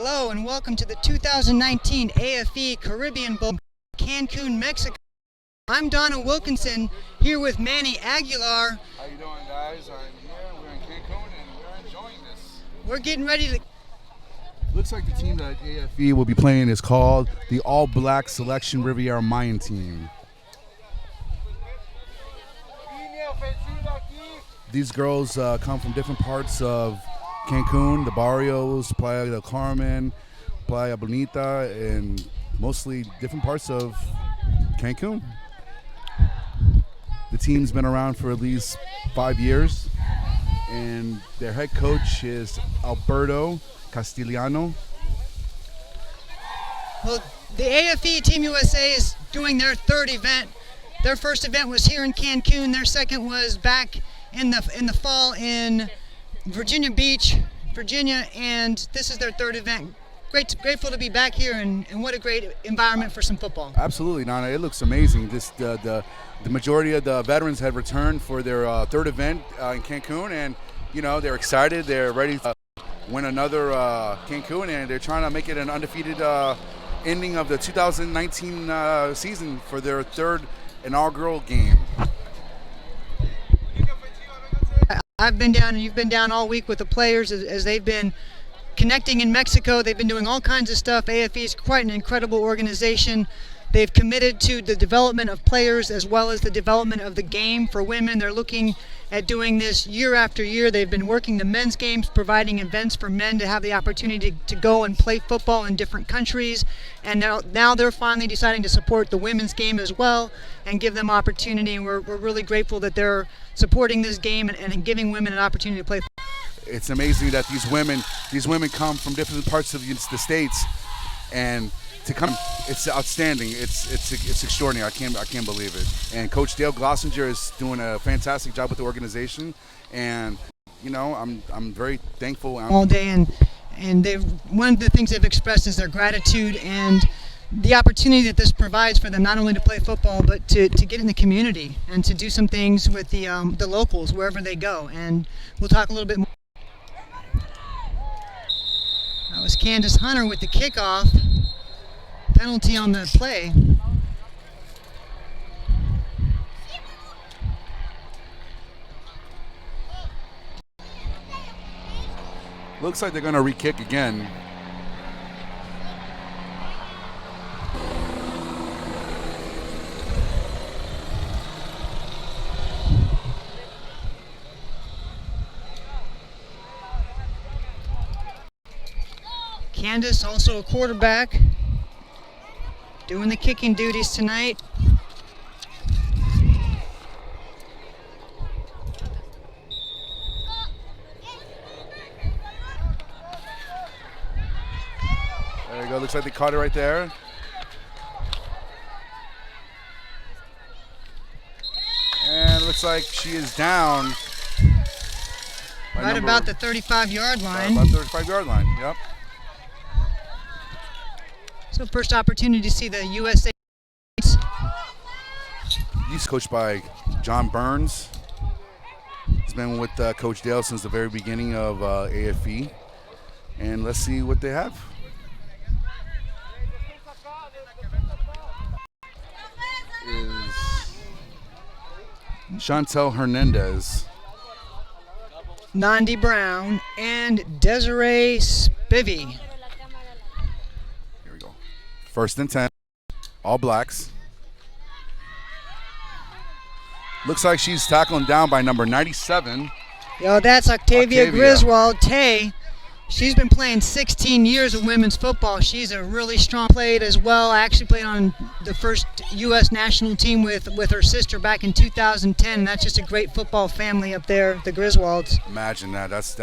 Hello and welcome to the 2019 AFE Caribbean Bowl, Cancun, Mexico. I'm Donna Wilkinson here with Manny Aguilar. How you doing, guys? I'm here. We're in Cancun and we're enjoying this. We're getting ready to... Looks like the team that AFE will be playing is called the All Black Selection Riviera Mayan team. These girls come from different parts of Cancun, the barrios, Playa del Carmen, Playa Bonita, and mostly different parts of Cancun. The team's been around for at least 5 years, and their head coach is Alberto Castellano. Well, the AFE Team USA is doing their third event. Their first event was here in Cancun. Their second was back in the fall in Virginia Beach, Virginia, and this is their third event. Grateful to be back here, and what a great environment for some football. Absolutely, Nana. It looks amazing. The majority of the veterans had returned for their third event in Cancun, and they're excited. They're ready to win another Cancun, and they're trying to make it an undefeated ending of the 2019 season for their third inaugural game. I've been down, and you've been down all week with the players as they've been connecting in Mexico. They've been doing all kinds of stuff. AFE is quite an incredible organization. They've committed to the development of players as well as the development of the game for women. They're looking at doing this year after year. They've been working the men's games, providing events for men to have the opportunity to go and play football in different countries. And now they're finally deciding to support the women's game as well and give them opportunity. And we're really grateful that they're supporting this game and giving women an opportunity to play football. It's amazing that these women come from different parts of the states, and to come, it's outstanding. It's extraordinary. I can't believe it. And Coach Dale Glossinger is doing a fantastic job with the organization, and I'm very thankful. All day, and one of the things they've expressed is their gratitude and the opportunity that this provides for them, not only to play football but to get in the community and to do some things with the locals wherever they go. And we'll talk a little bit more. That was Candace Hunter with the kickoff. Penalty on the play. Looks like they're going to re-kick again. Candace, also a quarterback, doing the kicking duties tonight. There you go. Looks like they caught it right there. And it looks like she is down. Right about the 35-yard line. About the 35-yard line, yep. So first opportunity to see the USA. He's coached by John Burns. He's been with Coach Dale since the very beginning of AFE. And let's see what they have. Is Chantel Hernandez, Nandi Brown, and Desiree Spivey. Here we go. First and 10, all blacks. Looks like she's tackling down by number 97. Yo, that's Octavia Griswold. Tay, she's been playing 16 years of women's football. She's a really strong player as well. I actually played on the first U.S. national team with her sister back in 2010. That's just a great football family up there, the Griswolds. Imagine that. That's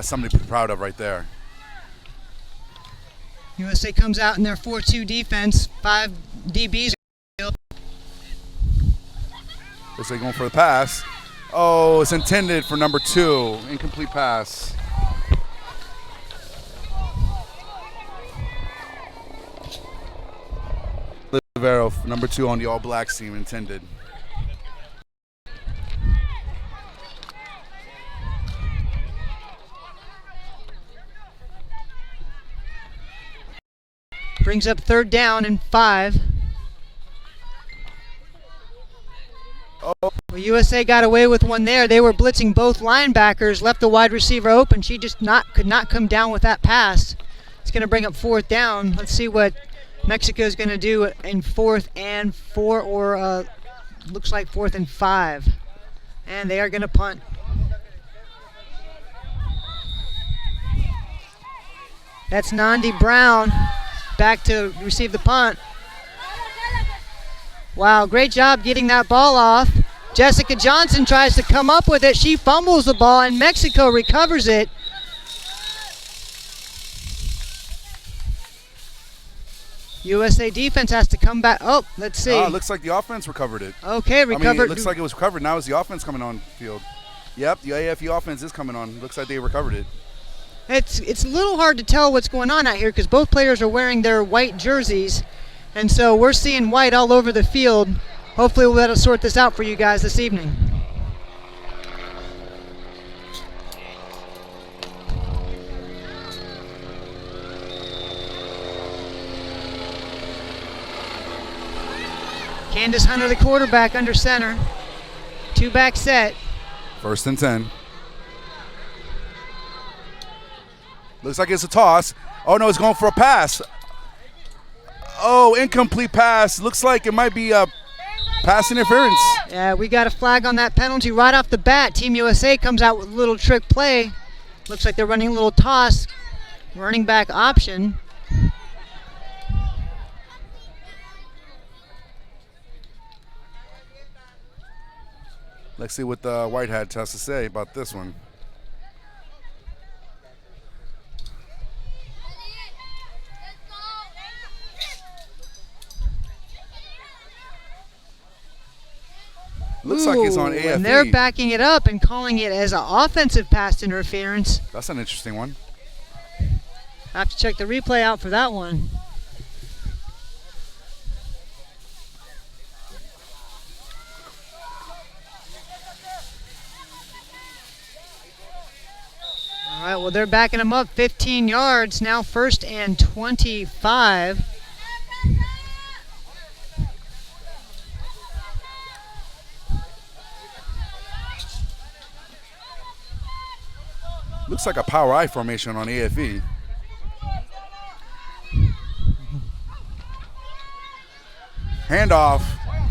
something to be proud of right there. USA comes out in their 4-2 defense. 5 DBs. Looks like going for the pass. Oh, it's intended for number 2. Incomplete pass. Rivero, number 2 on the All Blacks team, intended. Brings up 3rd down and 5. Oh, Well, USA got away with one there. They were blitzing both linebackers, left the wide receiver open. She just could not come down with that pass. It's going to bring up 4th down. Let's see what Mexico is going to do in 4th and 4, or looks like 4th and 5. And they are going to punt. That's Nandi Brown back to receive the punt. Wow, great job getting that ball off. Jessica Johnson tries to come up with it. She fumbles the ball, and Mexico recovers it. USA defense has to come back. Oh, let's see. it looks like the offense recovered it. Okay, recovered. It looks like it was recovered. Now is the offense coming on field. Yep, the AFE offense is coming on. Looks like they recovered it. It's a little hard to tell what's going on out here because both players are wearing their white jerseys, and so we're seeing white all over the field. Hopefully we'll be able to sort this out for you guys this evening. Candace Hunter, the quarterback, under center. 2-back set. 1st and 10. Looks like it's a toss. Oh, no, it's going for a pass. Oh, incomplete pass. Looks like it might be a pass interference. Yeah, we got a flag on that penalty right off the bat. Team USA comes out with a little trick play. Looks like they're running a little toss. Running back option. Let's see what the White Hat has to say about this one. Looks like he's on AFE. And they're backing it up and calling it as an offensive pass interference. That's an interesting one. I have to check the replay out for that one. All right, well, they're backing them up 15 yards. Now 1st and 25. Looks like a power I formation on AFE. Handoff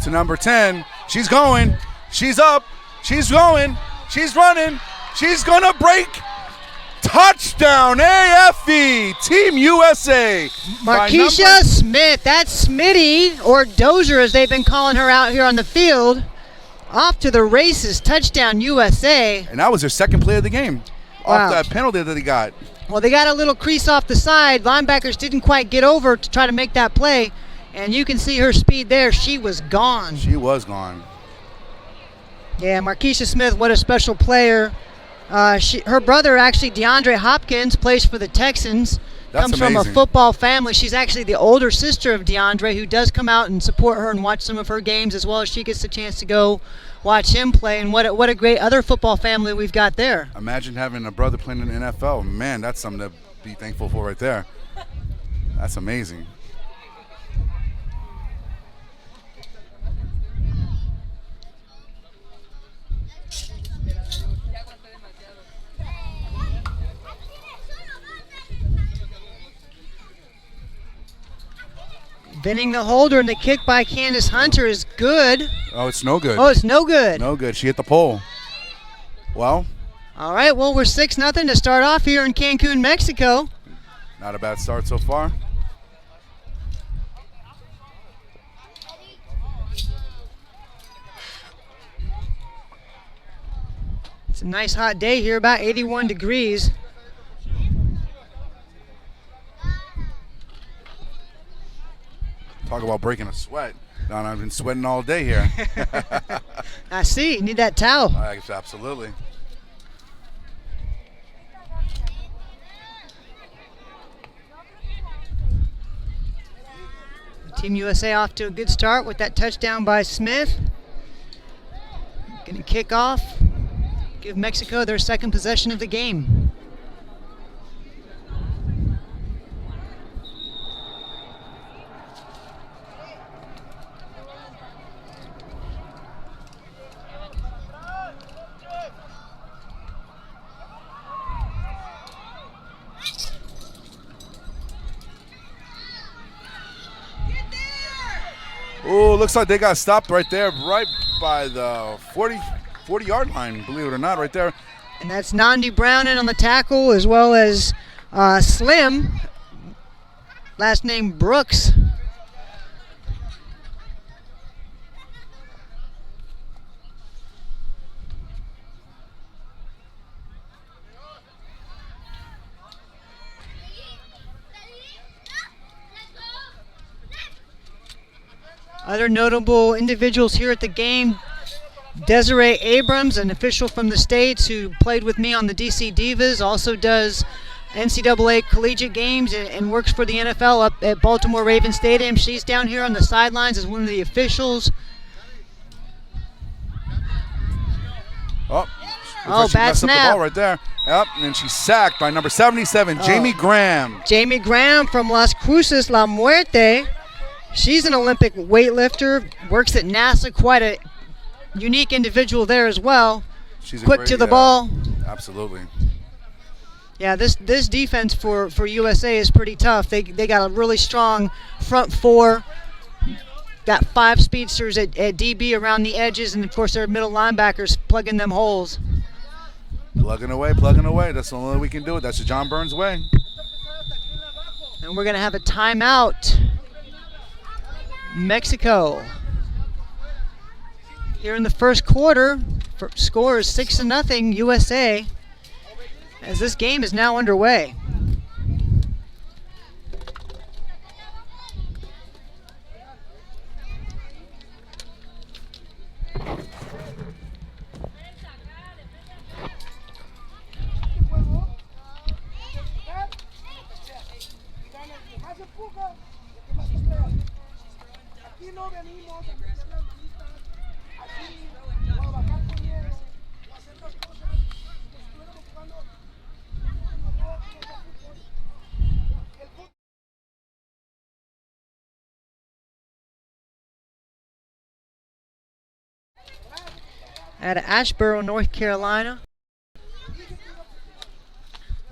to number 10. She's going. She's up. She's going. She's running. She's going to break. Touchdown, AFE, Team USA. Markeisha Smith, that's Smitty, or Dozier as they've been calling her out here on the field. Off to the races, touchdown USA. And that was their 2nd play of the game. Wow. Off that penalty that they got. Well, they got a little crease off the side. Linebackers didn't quite get over to try to make that play. And you can see her speed there. She was gone. She was gone. Yeah, Markeisha Smith, what a special player. Her brother, actually, DeAndre Hopkins, plays for the Texans. That's comes amazing. from a football family. She's actually the older sister of DeAndre, who does come out and support her and watch some of her games, as well as she gets the chance to go watch him play. And what a great other football family we've got there. Imagine having a brother playing in the NFL. Man, that's something to be thankful for right there. That's amazing. Bending the holder, and the kick by Candace Hunter is good. Oh, it's no good. Oh, it's no good. No good. She hit the pole. Well. All right, well, we're 6-0 to start off here in Cancun, Mexico. Not a bad start so far. It's a nice hot day here, about 81 degrees. Talk about breaking a sweat. Don, I've been sweating all day here. I see. You need that towel. Absolutely. Team USA off to a good start with that touchdown by Smith. Going to kick off. Give Mexico their 2nd possession of the game. Oh, looks like they got stopped right there, right by the 40-yard line, believe it or not, right there. And that's Nandi Brown in on the tackle, as well as Slim, last name Brooks. Other notable individuals here at the game: Desiree Abrams, an official from the States who played with me on the DC Divas, also does NCAA collegiate games and works for the NFL up at Baltimore Ravens Stadium. She's down here on the sidelines as one of the officials. Oh, bad messed snap. up the ball right there. Yep, and she's sacked by number 77, Jamie Graham. Jamie Graham from Las Cruces La Muerte. She's an Olympic weightlifter, works at NASA, quite a unique individual there as well. She's quick to the ball. Absolutely. Yeah, this defense for USA is pretty tough. They got a really strong front four. Got 5 speedsters at DB around the edges, and of course their middle linebackers plugging them holes. Plugging away, plugging away. That's the only way we can do it. That's the John Burns way. And we're going to have a timeout. Mexico. Here in the first quarter, score is 6-0 USA, as this game is now underway. Out of Asheboro, North Carolina.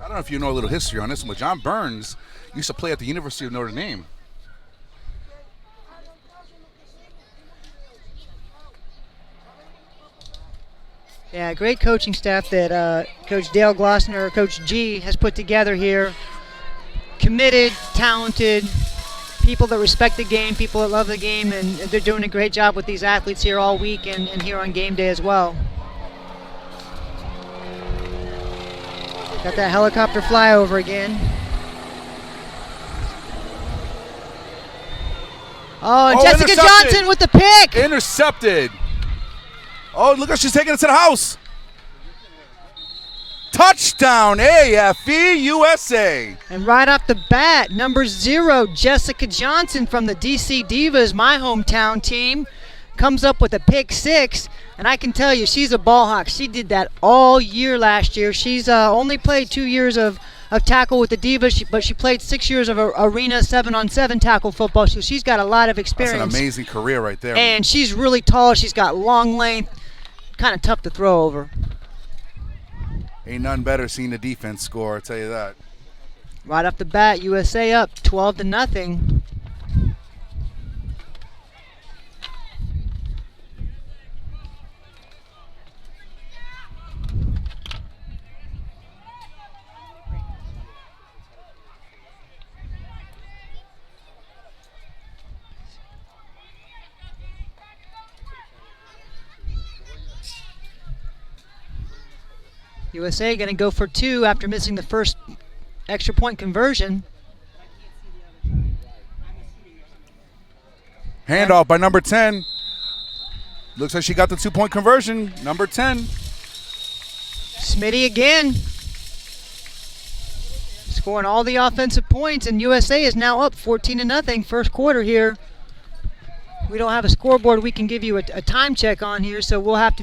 I don't know if you know a little history on this one, but John Burns used to play at the University of Notre Dame. Yeah, great coaching staff that Coach Dale Glossner, Coach G, has put together here. Committed, talented, people that respect the game, people that love the game, and they're doing a great job with these athletes here all week and here on game day as well. Got that helicopter flyover again. Oh, and Jessica Johnson with the pick! Intercepted. Oh, look how she's taking it to the house. Touchdown, AFE USA. And right off the bat, number 0, Jessica Johnson from the DC Divas, my hometown team, comes up with a pick 6. And I can tell you, she's a ball hawk. She did that all year last year. She's only played 2 years of tackle with the Divas, but she played 6 years of arena 7-on-7 tackle football. So she's got a lot of experience. That's an amazing career right there. And she's really tall. She's got long length. Kind of tough to throw over. Ain't nothing better seeing the defense score, I'll tell you that. Right off the bat, USA up 12-0. USA going to go for 2 after missing the first extra point conversion. Handoff by number 10. Looks like she got the 2-point conversion. Number 10. Smitty again. Scoring all the offensive points, and USA is now up 14-0 first quarter here. We don't have a scoreboard we can give you a time check on here, so we'll have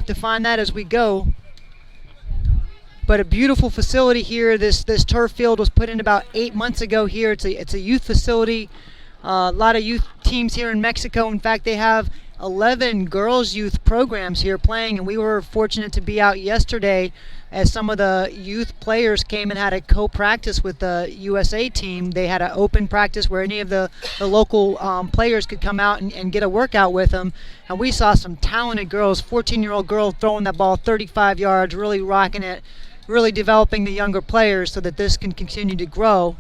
to find that as we go. But a beautiful facility here. This turf field was put in about 8 months ago here. It's a youth facility. A lot of youth teams here in Mexico. In fact, they have 11 girls youth programs here playing, and we were fortunate to be out yesterday as some of the youth players came and had a co-practice with the USA team. They had an open practice where any of the local players could come out and get a workout with them, and we saw some talented girls, 14-year-old girl throwing that ball 35 yards, really rocking it, really developing the younger players so that this can continue to grow.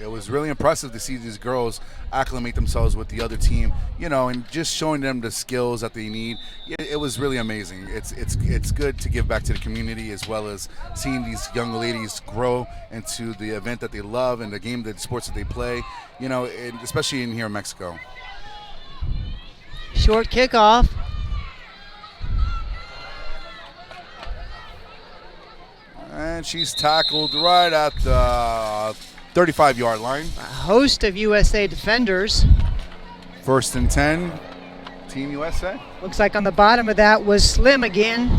It was really impressive to see these girls acclimate themselves with the other team, and just showing them the skills that they need. It was really amazing. It's good to give back to the community, as well as seeing these young ladies grow into the event that they love and the sports that they play, and especially in here in Mexico. Short kickoff. And she's tackled right at the 35-yard line. A host of USA defenders. 1st and 10, Team USA. Looks like on the bottom of that was Slim again.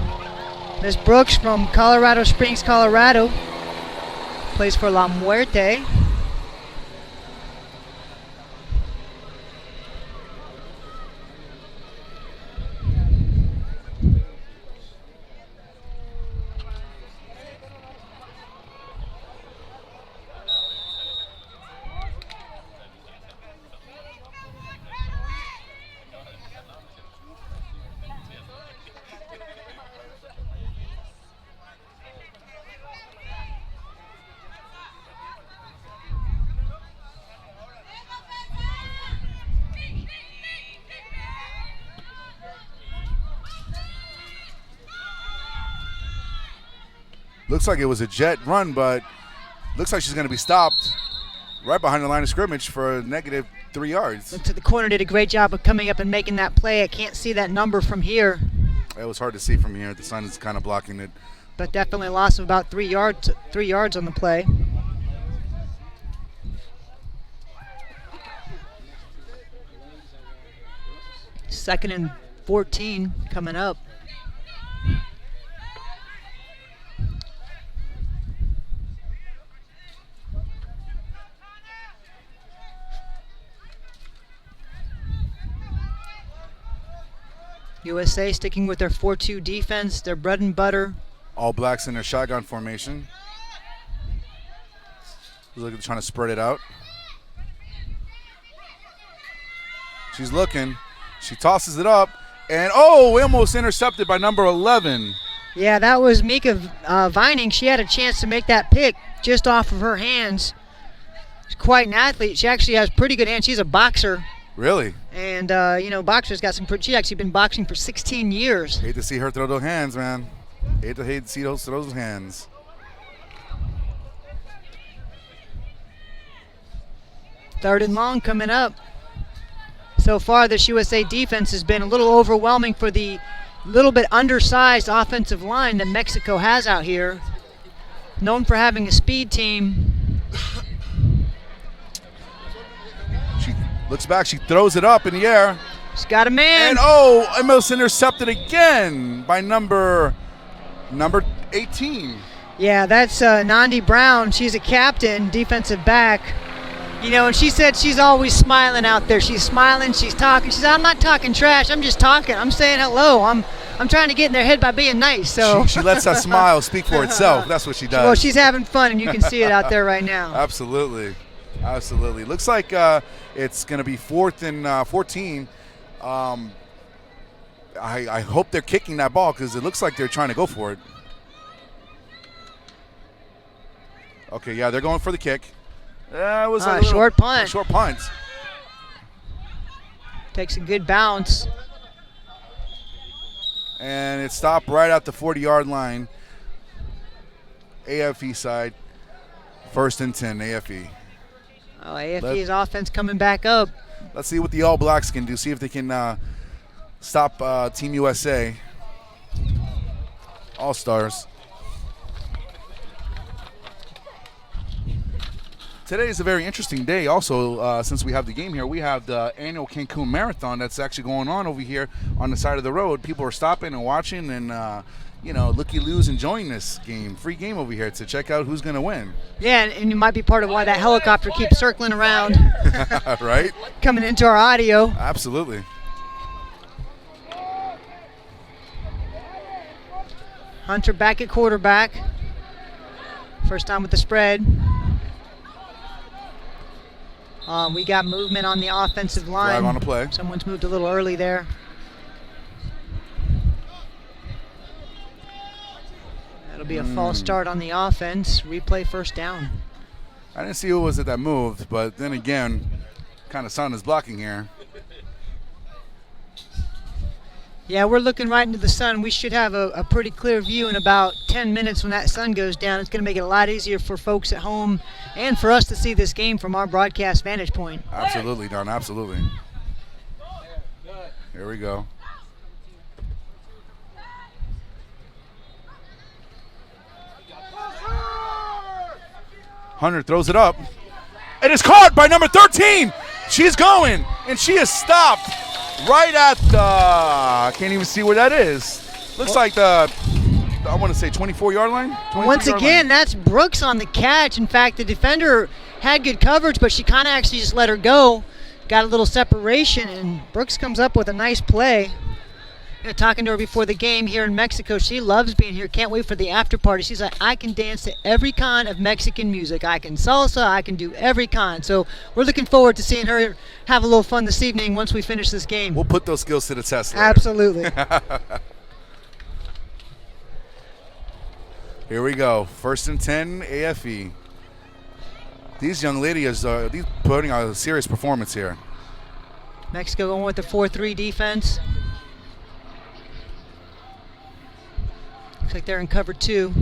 Miss Brooks from Colorado Springs, Colorado. Plays for La Muerte. Looks like it was a jet run, but looks like she's going to be stopped right behind the line of scrimmage for a negative 3 yards. Looks like the corner did a great job of coming up and making that play. I can't see that number from here. It was hard to see from here. The sun is kind of blocking it. But definitely a loss of about 3 yards on the play. Second and 14 coming up. USA sticking with their 4-2 defense, their bread and butter. All Blacks in their shotgun formation. Looks like they're trying to spread it out. She's looking. She tosses it up. And, almost intercepted by number 11. Yeah, that was Mika Vining. She had a chance to make that pick just off of her hands. She's quite an athlete. She actually has pretty good hands. She's a boxer. Really? And, boxers got some she's actually been boxing for 16 years. Hate to see her throw those hands, man. Hate to see those hands. Third and long coming up. So far, this USA defense has been a little overwhelming for the little bit undersized offensive line that Mexico has out here. Known for having a speed team. She looks back. She throws it up in the air. She's got a man. And almost intercepted again by number 18. Yeah, that's Nandi Brown. She's a captain, defensive back. And she said she's always smiling out there. She's smiling, she's talking. She said, I'm not talking trash, I'm just talking. I'm saying hello. I'm trying to get in their head by being nice. So she lets that smile speak for itself. That's what she does. Well, she's having fun, and you can see it out there right now. Absolutely. Looks like it's going to be 4th and 14. I hope they're kicking that ball because it looks like they're trying to go for it. Okay, yeah, they're going for the kick. It was a short punt. Short punt. Takes a good bounce. And it stopped right at the 40-yard line. AFE side. 1st and 10, AFE. AFE's offense coming back up. Let's see what the All Blacks can do. See if they can stop Team USA. All-Stars. Today is a very interesting day also, since we have the game here. We have the annual Cancun Marathon that's actually going on over here on the side of the road. People are stopping and watching and, looky-loos enjoying this game. Free game over here to check out who's going to win. Yeah, and it might be part of why that helicopter keeps circling around. Right? Coming into our audio. Absolutely. Hunter back at quarterback. First time with the spread. We got movement on the offensive line. Drive on the play. Someone's moved a little early there. That'll be a false start on the offense. Replay first down. I didn't see who was it that moved, but then again, kind of sun is blocking here. Yeah, we're looking right into the sun. We should have a pretty clear view in about 10 minutes when that sun goes down. It's going to make it a lot easier for folks at home and for us to see this game from our broadcast vantage point. Absolutely, Don, absolutely. Here we go. Hunter throws it up. It is caught by number 13. She's going, and she is stopped right at the, I can't even see where that is. Looks like the, I want to say 24-yard line. Once again, that's Brooks on the catch. In fact, the defender had good coverage, but she kind of actually just let her go. Got a little separation, and Brooks comes up with a nice play. Talking to her before the game here in Mexico, she loves being here. Can't wait for the after party. She's like, I can dance to every kind of Mexican music. I can salsa. I can do every kind. So we're looking forward to seeing her have a little fun this evening once we finish this game. We'll put those skills to the test later. Absolutely. Here we go. 1st and 10, AFE. These young ladies are putting on a serious performance here. Mexico going with the 4-3 defense. Looks like they're in cover 2.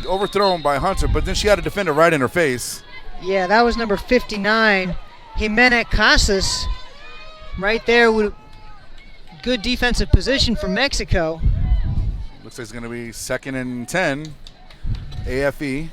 Overthrown by Hunter, but then she had a defender right in her face. Yeah, that was number 59, Jimena Casas. Right there with good defensive position for Mexico. Looks like it's going to be 2nd and 10, AFE.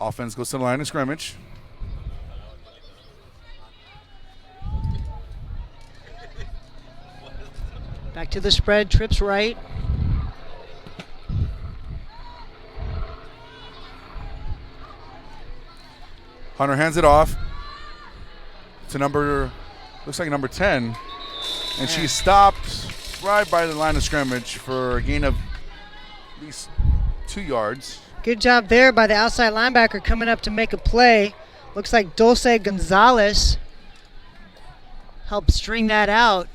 Offense goes to the line of scrimmage. Back to the spread, trips right. Hunter hands it off to looks like number 10. And she stopped right by the line of scrimmage for a gain of at least 2 yards. Good job there by the outside linebacker coming up to make a play. Looks like Dulce Gonzalez helped string that out.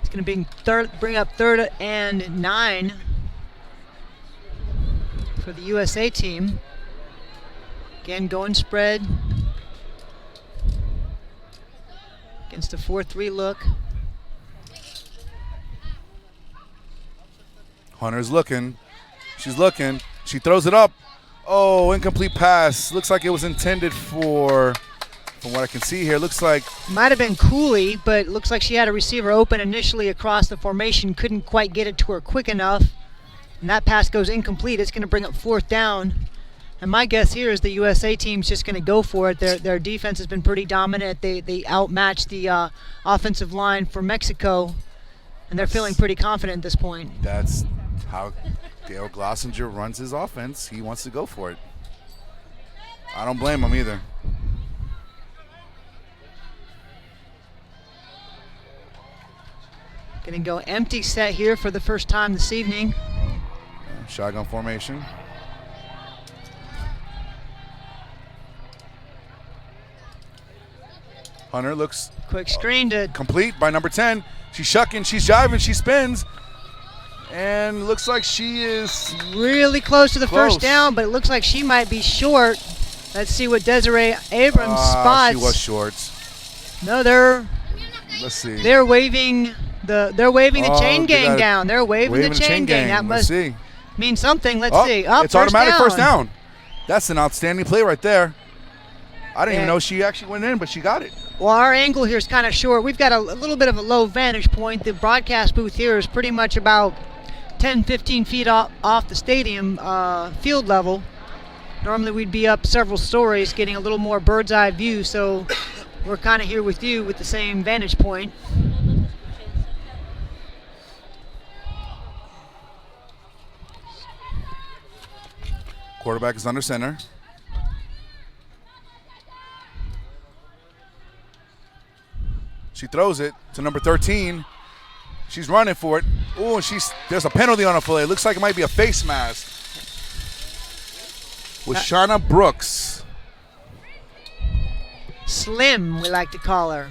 It's going to bring up 3rd and 9 for the USA team. Again, going spread. Against a 4-3 look. Hunter's looking. She's looking. She throws it up. Oh, incomplete pass. Looks like it was intended for, from what I can see here, looks like. Might have been Cooley, but looks like she had a receiver open initially across the formation. Couldn't quite get it to her quick enough. And that pass goes incomplete. It's going to bring up 4th down. And my guess here is the USA team's just going to go for it. Their defense has been pretty dominant. They outmatched the offensive line for Mexico, and they're feeling pretty confident at this point. That's how Dale Glossinger runs his offense. He wants to go for it. I don't blame him either. Going to go empty set here for the first time this evening. Shotgun formation. Hunter looks quick screen to complete by number 10. She's shucking, she's jiving, she spins, and looks like she is really close to the first down, but it looks like she might be short. Let's see what Desiree Abrams spots. She was short. No, let's see. They're waving the chain gang down. They're waving the chain gang. That must mean something. Let's see. It's automatic first down. That's an outstanding play right there. I didn't even know she actually went in, but she got it. Well, our angle here is kind of short. We've got a little bit of a low vantage point. The broadcast booth here is pretty much about 10, 15 feet off the stadium field level. Normally we'd be up several stories getting a little more bird's eye view, so we're kind of here with you with the same vantage point. Quarterback is under center. She throws it to number 13. She's running for it. Oh, there's a penalty on a play. It looks like it might be a face mask. With Shauna Brooks. Slim, we like to call her.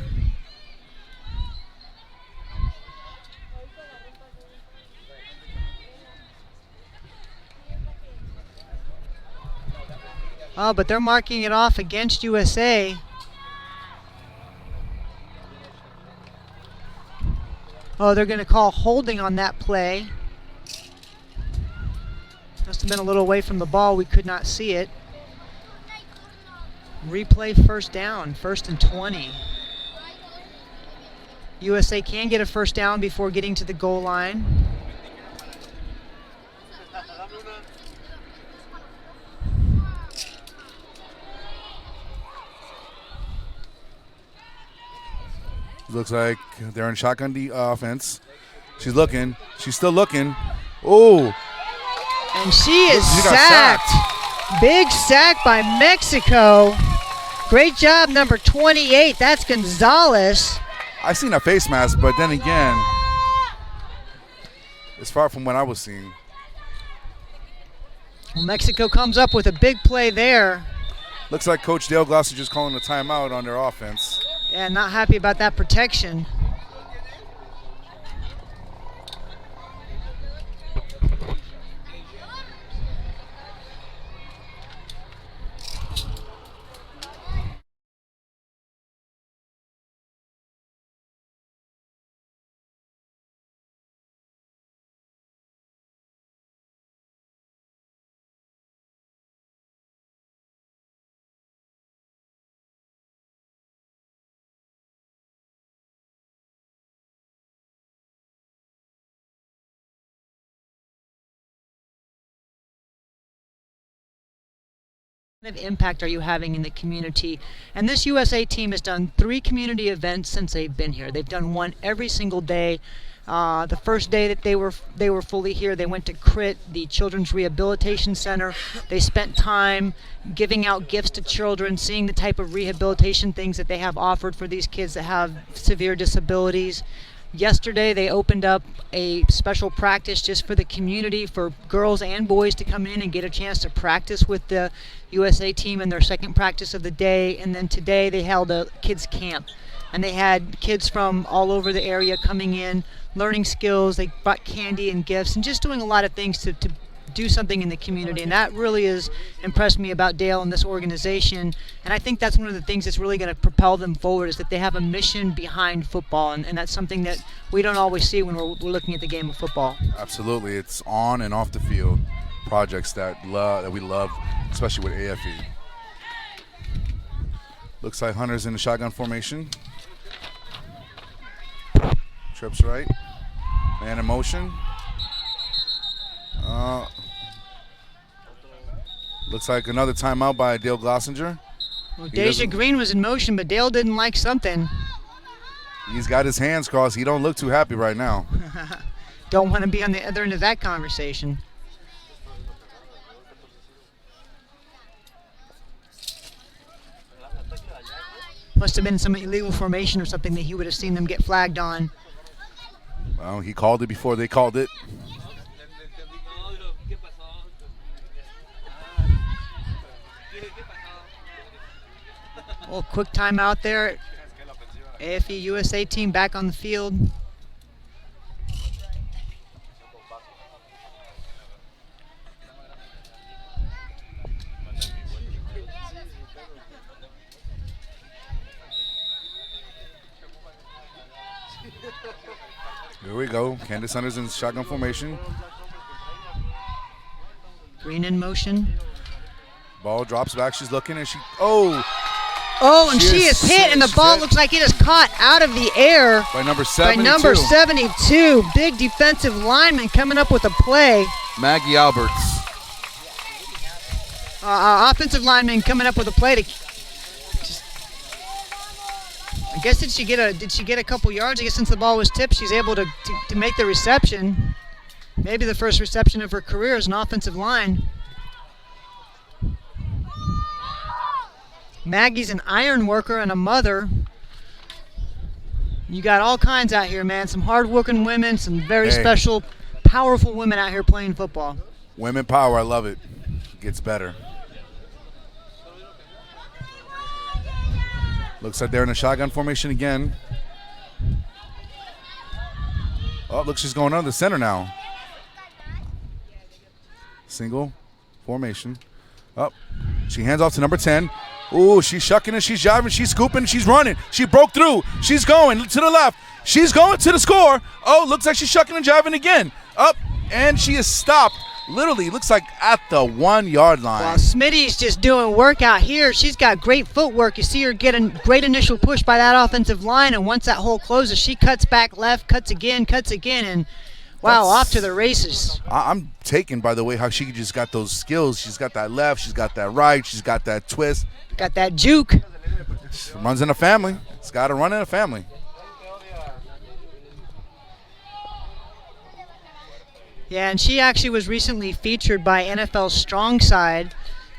Oh, but they're marking it off against USA. Oh, they're going to call holding on that play. Must have been a little away from the ball. We could not see it. Replay first down, 1st and 20. USA can get a first down before getting to the goal line. Looks like they're in shotgun offense. She's looking. She's still looking. Oh. And she is sacked. Big sack by Mexico. Great job, number 28. That's Gonzalez. I seen a face mask, but then again, it's far from what I was seeing. Well, Mexico comes up with a big play there. Looks like Coach Dale Glosser just calling a timeout on their offense. Yeah, not happy about that protection. What kind of impact are you having in the community? And this USA team has done 3 community events since they've been here. They've done one every single day. The first day that they were fully here, they went to CRIT, the Children's Rehabilitation Center. They spent time giving out gifts to children, seeing the type of rehabilitation things that they have offered for these kids that have severe disabilities. Yesterday, they opened up a special practice just for the community, for girls and boys to come in and get a chance to practice with the USA team in their second practice of the day. And then today, they held a kids camp. And they had kids from all over the area coming in, learning skills. They brought candy and gifts and just doing a lot of things to do something in the community. And that really has impressed me about Dale and this organization. And I think that's one of the things that's really going to propel them forward, is that they have a mission behind football. And that's something that we don't always see when we're looking at the game of football. Absolutely. It's on and off the field projects that we love, especially with AFE. Looks like Hunter's in the shotgun formation. Trips right. Man in motion. Looks like another timeout by Dale Glossinger. Well, Deja Green was in motion, but Dale didn't like something. He's got his hands crossed. He don't look too happy right now. Don't want to be on the other end of that conversation. Must have been some illegal formation or something that he would have seen them get flagged on. Well, he called it before they called it. Oh, quick timeout there. AFE USA team back on the field. Here we go. Candace Hunter's in shotgun formation. Green in motion. Ball drops back. She's looking and Oh, and she is hit, and the ball looks like it is caught out of the air by number 72. By number 72. Big defensive lineman coming up with a play. Maggie Alberts. Offensive lineman coming up with a play to. I guess did she get a couple yards? I guess since the ball was tipped, she's able to make the reception. Maybe the first reception of her career as an offensive line. Maggie's an iron worker and a mother. You got all kinds out here, man. Some hard-working women, some very special, powerful women out here playing football. Women power, I love it. Gets better. Looks like they're in a shotgun formation again. Oh, looks she's going under the center now. Single formation. Oh, she hands off to number 10. Ooh, she's shucking and she's jiving, she's scooping, she's running. She broke through. She's going to the left. She's going to the score. Oh, looks like she's shucking and jiving again. Up, and she is stopped. Literally, looks like at the 1 yard line. Well, Smitty's just doing work out here. She's got great footwork. You see her get a great initial push by that offensive line, and once that hole closes, she cuts back left, cuts again, and wow, off to the races. I'm taken by the way how she just got those skills. She's got that left, she's got that right, she's got that twist. Got that juke. Runs in a family. It's got to run in a family. Yeah, and she actually was recently featured by NFL Strong Side.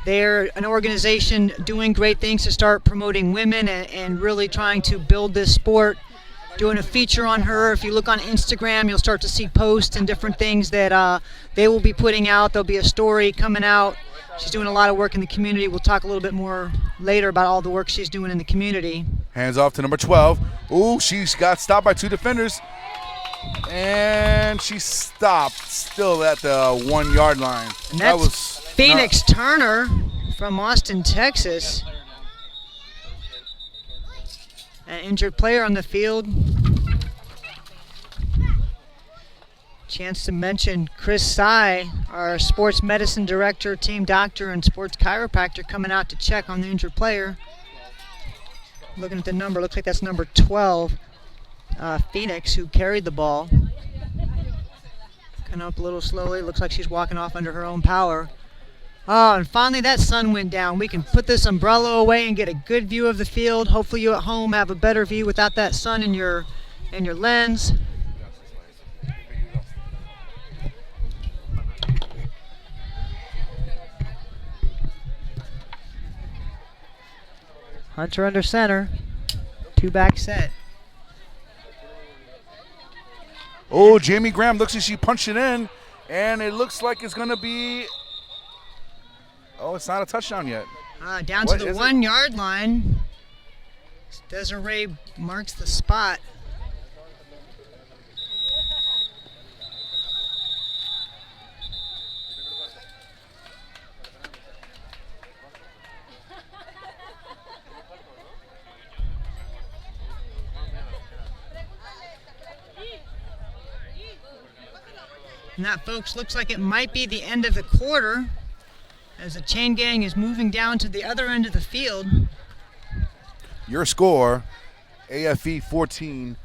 They're an organization doing great things to start promoting women and really trying to build this sport. Doing a feature on her. If you look on Instagram, you'll start to see posts and different things that they will be putting out. There'll be a story coming out. She's doing a lot of work in the community. We'll talk a little bit more later about all the work she's doing in the community. Hands off to number 12. Ooh, she's got stopped by 2 defenders. And she stopped still at the 1 yard line. And that was Phoenix Turner from Austin, Texas. An injured player on the field. Chance to mention Chris Sy, our sports medicine director, team doctor, and sports chiropractor coming out to check on the injured player. Looking at the number, looks like that's number 12, Phoenix, who carried the ball. Coming up a little slowly, looks like she's walking off under her own power. Oh, and finally that sun went down. We can put this umbrella away and get a good view of the field. Hopefully you at home have a better view without that sun in your lens. Hunter under center. 2-back set. Oh, Jamie Graham looks like she punched it in, and it looks like it's going to be. Oh, it's not a touchdown yet. Down to the 1 yard line. Desiree marks the spot. And that, folks, looks like it might be the end of the quarter as the chain gang is moving down to the other end of the field. Your score, AFE 14,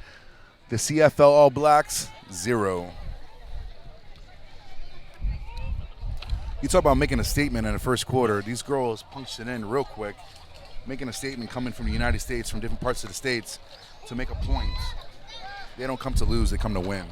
the CFL All Blacks 0. You talk about making a statement in the first quarter. These girls punched it in real quick, making a statement coming from the United States, from different parts of the states, to make a point. They don't come to lose, they come to win.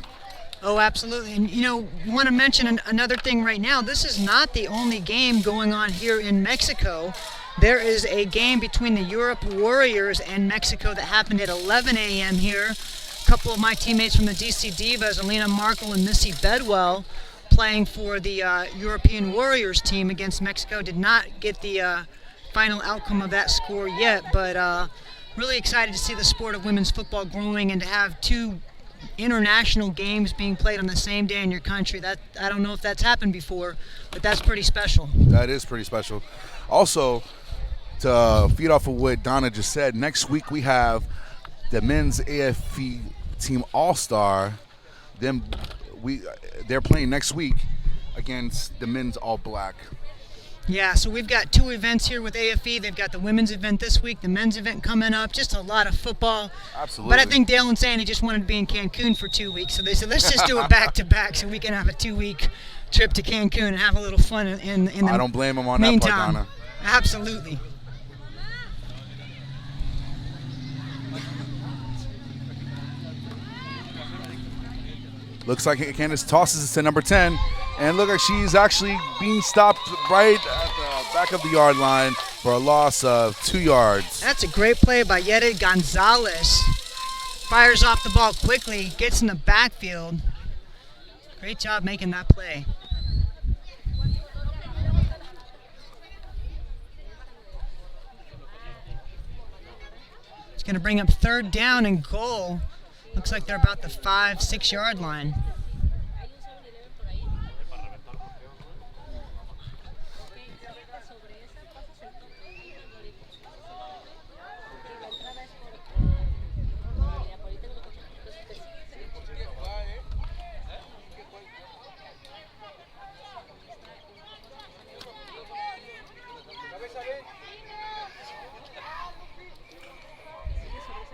Oh, absolutely. And, you know, want to mention another thing right now. This is not the only game going on here in Mexico. There is a game between the Europe Warriors and Mexico that happened at 11 a.m. here. A couple of my teammates from the DC Divas, Alina Markle and Missy Bedwell, playing for the European Warriors team against Mexico. Did not get the final outcome of that score yet, but really excited to see the sport of women's football growing and to have 2 international games being played on the same day in your country. That, I don't know if that's happened before, but that's pretty special. That is pretty special. Also, to feed off of what Donna just said, next week we have the men's AFE team All-Star. They're playing next week against the men's All Black. Yeah, so we've got 2 events here with AFE. They've got the women's event this week, the men's event coming up. Just a lot of football. Absolutely. But I think Dale and Sandy just wanted to be in Cancun for 2 weeks, so they said let's just do it back to back so we can have a 2-week trip to Cancun and have a little fun in the I don't blame them on that meantime. part, Donna. Absolutely. Looks like Candace tosses it to number 10. And look like she's actually being stopped right at the back of the yard line for a loss of 2 yards. That's a great play by Yedid Gonzalez. Fires off the ball quickly, gets in the backfield. Great job making that play. It's going to bring up 3rd down and goal. Looks like they're about the 5-6 yard line.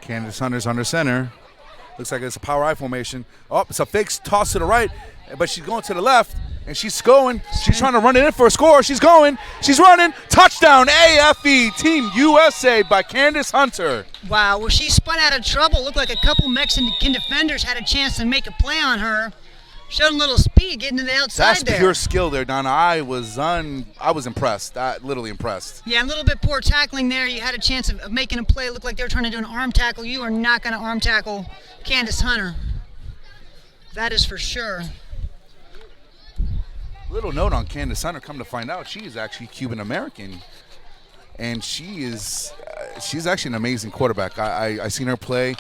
Candace Hunter's under center. Looks like it's a power I formation. Oh, it's a fake toss to the right, but she's going to the left, and she's going. She's trying to run it in for a score. She's going. She's running. Touchdown, AFE, Team USA by Candace Hunter. Wow, well, she spun out of trouble. Looked like a couple Mexican defenders had a chance to make a play on her. Showed a little speed getting to the outside. That's there. pure skill there, Donna. I was impressed. Literally impressed. Yeah, a little bit poor tackling there. You had a chance of making a play. Looked like they were trying to do an arm tackle. You are not going to arm tackle Candace Hunter. That is for sure. Little note on Candace Hunter. Come to find out, she is actually Cuban American, and she's actually an amazing quarterback. I seen her play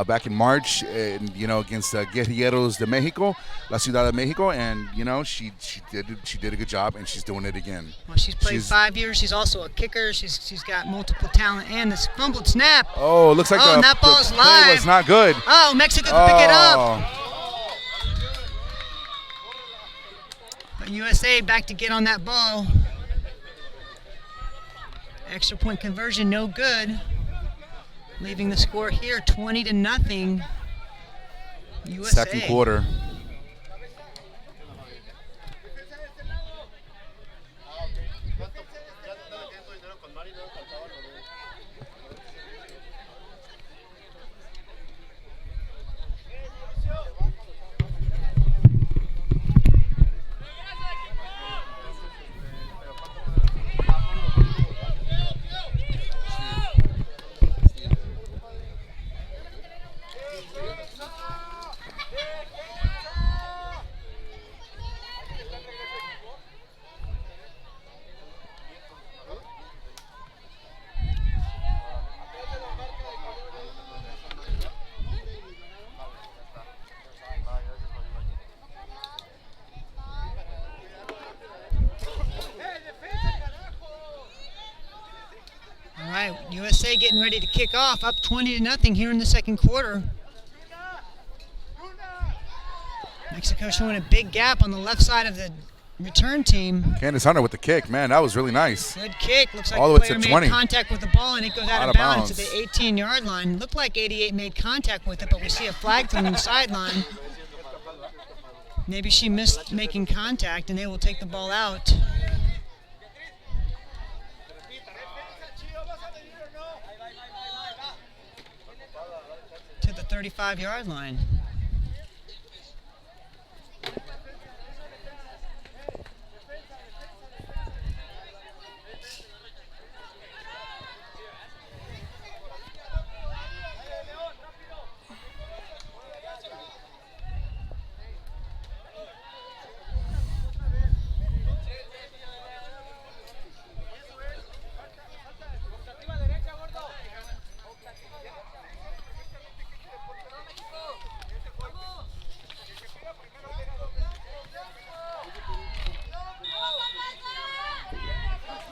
back in March, against Guerrilleros de Mexico, La Ciudad de Mexico, and she did a good job, and she's doing it again. Well, she's played 5 years. She's also a kicker. She's got multiple talent, and this fumbled snap. Oh, it looks like and that ball's the play live. was not good. Oh, Mexico can pick it up. But USA back to get on that ball. Extra point conversion, no good. Leaving the score here 20-0. USA. Second quarter. All right, USA getting ready to kick off, up 20-0 here in the second quarter. Mexico showing a big gap on the left side of the return team. Candace Hunter with the kick, man, that was really nice. Good kick. Looks like all the the way player to made 20. contact with the ball and it goes out of bounds to the 18-yard line. Looked like 88 made contact with it, but we see a flag from the sideline. Maybe she missed making contact and they will take the ball out. To the 35-yard line.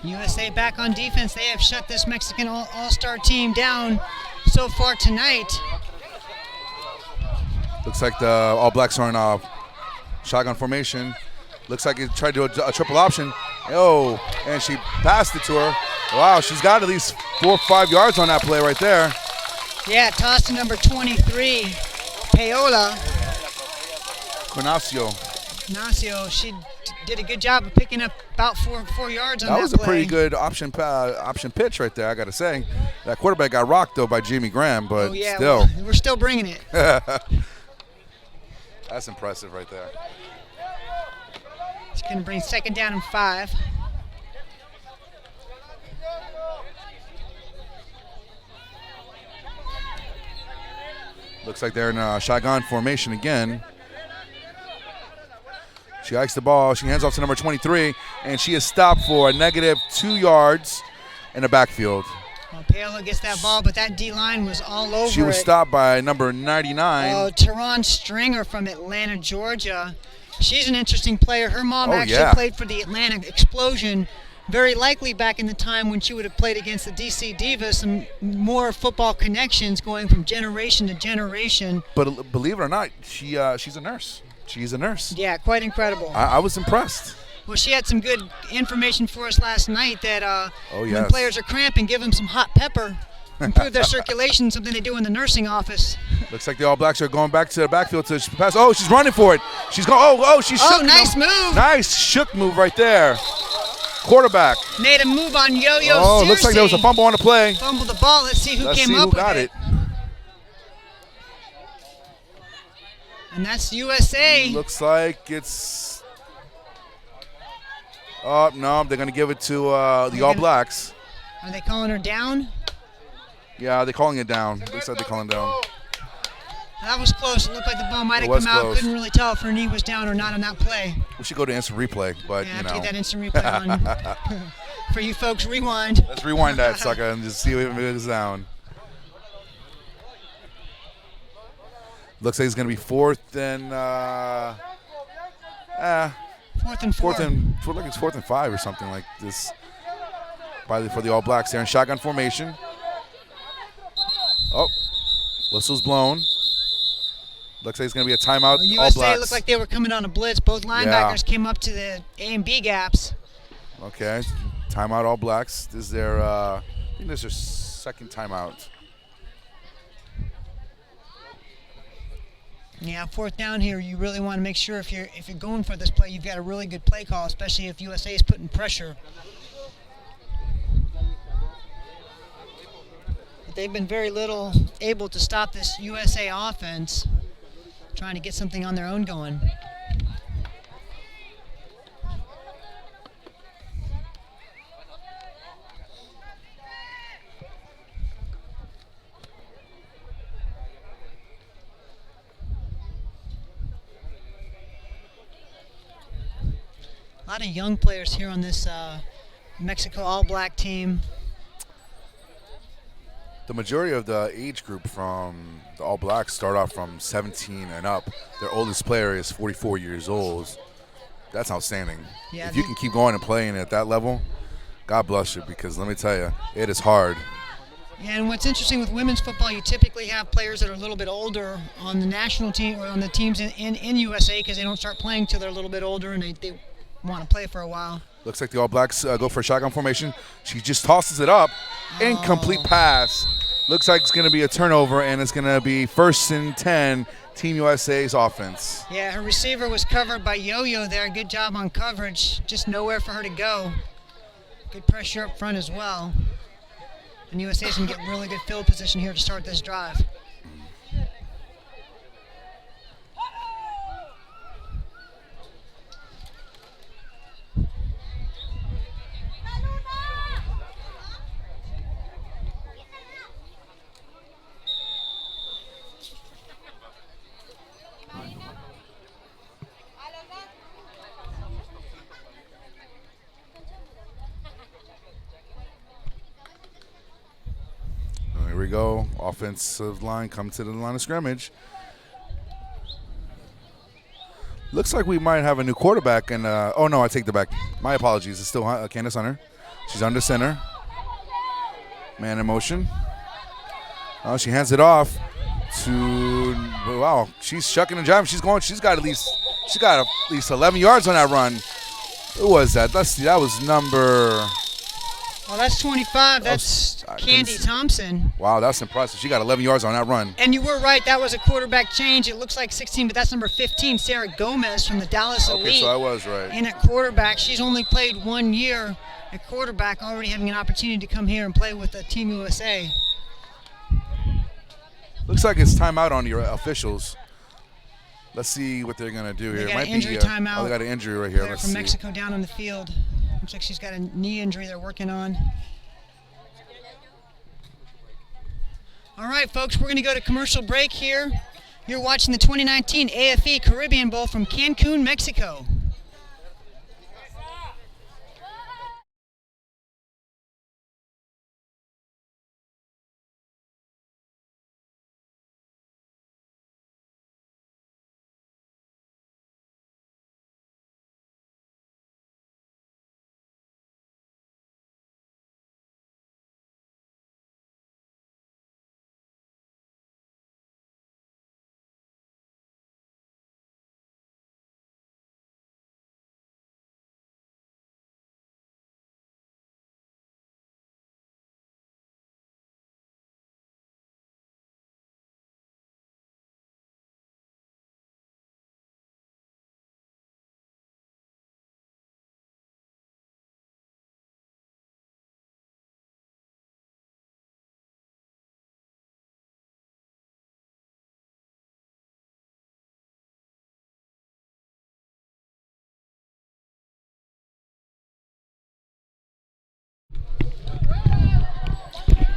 USA back on defense. They have shut this Mexican all-star team down so far tonight. Looks like the All Blacks are in shotgun formation. Looks like he tried to do a triple option. Oh, and she passed it to her. Wow, she's got at least 4 or 5 yards on that play right there. Yeah, toss to number 23, Paola Ignacio. Ignacio. She did a good job of picking up about four yards on that play. That was a pretty good option pitch right there, I got to say. That quarterback got rocked, though, by Jamie Graham, but still. Well, we're still bringing it. That's impressive right there. It's going to bring 2nd down and 5. Looks like they're in a shotgun formation again. She hikes the ball. She hands off to number 23, and she is stopped for a -2 yards in the backfield. Well, Paola gets that ball, but that D-line was all over it. She was stopped by number 99. Oh, Teron Stringer from Atlanta, Georgia. She's an interesting player. Her mom actually played for the Atlanta Explosion, very likely back in the time when she would have played against the DC Divas. Some more football connections going from generation to generation. But believe it or not, she's a nurse. She's a nurse. Yeah, quite incredible. I was impressed. Well, she had some good information for us last night that when yes. players are cramping, give them some hot pepper, improve their circulation, something they do in the nursing office. Looks like the All Blacks are going back to the backfield to pass. Oh, she's running for it. She's going. She's shook. Oh, nice move. Nice shook move right there. Quarterback. Made a move on Yo-Yo Oh, Searcy. looks like there was a fumble on the play. Fumbled the ball. Let's see who came up with got it. And that's USA. Looks like it's. Oh, no, they're going to give it to the All Blacks. Are they calling her down? Yeah, they're calling it down. Looks like they're calling it down. That was close. It looked like the ball might have come out. Close. Couldn't really tell if her knee was down or not on that play. We should go to instant replay, but Yeah, you know. take that instant replay on. For you folks, rewind. Let's rewind that sucker and just see if it goes down. Looks like it's going to be 4th and 4th and 4. Like it's 4th and 5 or something like this. For the All Blacks, they're in shotgun formation. Oh, whistle's blown. Looks like it's going to be a timeout. Well, All USA Blacks. looked like they were coming on a blitz. Both linebackers came up to the A and B gaps. Okay, timeout All Blacks. This is their, I think this is their 2nd timeout. Yeah, 4th down here. You really want to make sure if you're going for this play, you've got a really good play call, especially if USA is putting pressure. But they've been very little able to stop this USA offense, trying to get something on their own going. A lot of young players here on this Mexico All Black team. The majority of the age group from the All Blacks start off from 17 and up. Their oldest player is 44 years old. That's outstanding. Yeah, if you can keep going and playing at that level, God bless you, because let me tell you, it is hard. Yeah, and what's interesting with women's football, you typically have players that are a little bit older on the national team or on the teams in USA because they don't start playing till they're a little bit older and they want to play for a while. Looks like the All Blacks go for a shotgun formation. She just tosses it up. Incomplete pass. Looks like it's going to be a turnover, and it's going to be 1st and 10, Team USA's offense. Yeah, her receiver was covered by Yo-Yo there. Good job on coverage. Just nowhere for her to go. Good pressure up front as well. And USA's going to get really good field position here to start this drive. Here we go. Offensive line come to the line of scrimmage. Looks like we might have a new quarterback. And oh, no, I take that back. My apologies. It's still Candace Hunter. She's under center. Man in motion. Oh, she hands it off to, wow, she's shucking and jiving. She's got at least 11 yards on that run. Who was that? Let's see. That was number. Oh, that's 25. That's Candy Thompson. Wow, that's impressive. She got 11 yards on that run. And you were right. That was a quarterback change. It looks like 16, but that's number 15, Sarah Gomez from the Dallas Elite. Okay, so I was right. And at quarterback, she's only played 1 year at quarterback, already having an opportunity to come here and play with the Team USA. Looks like it's timeout on your officials. Let's see what they're going to do here. They got an injury timeout. Oh, they got an injury right here. Player from Mexico down on the field. Looks like she's got a knee injury they're working on. All right, folks, we're going to go to commercial break here. You're watching the 2019 AFE Caribbean Bowl from Cancun, Mexico.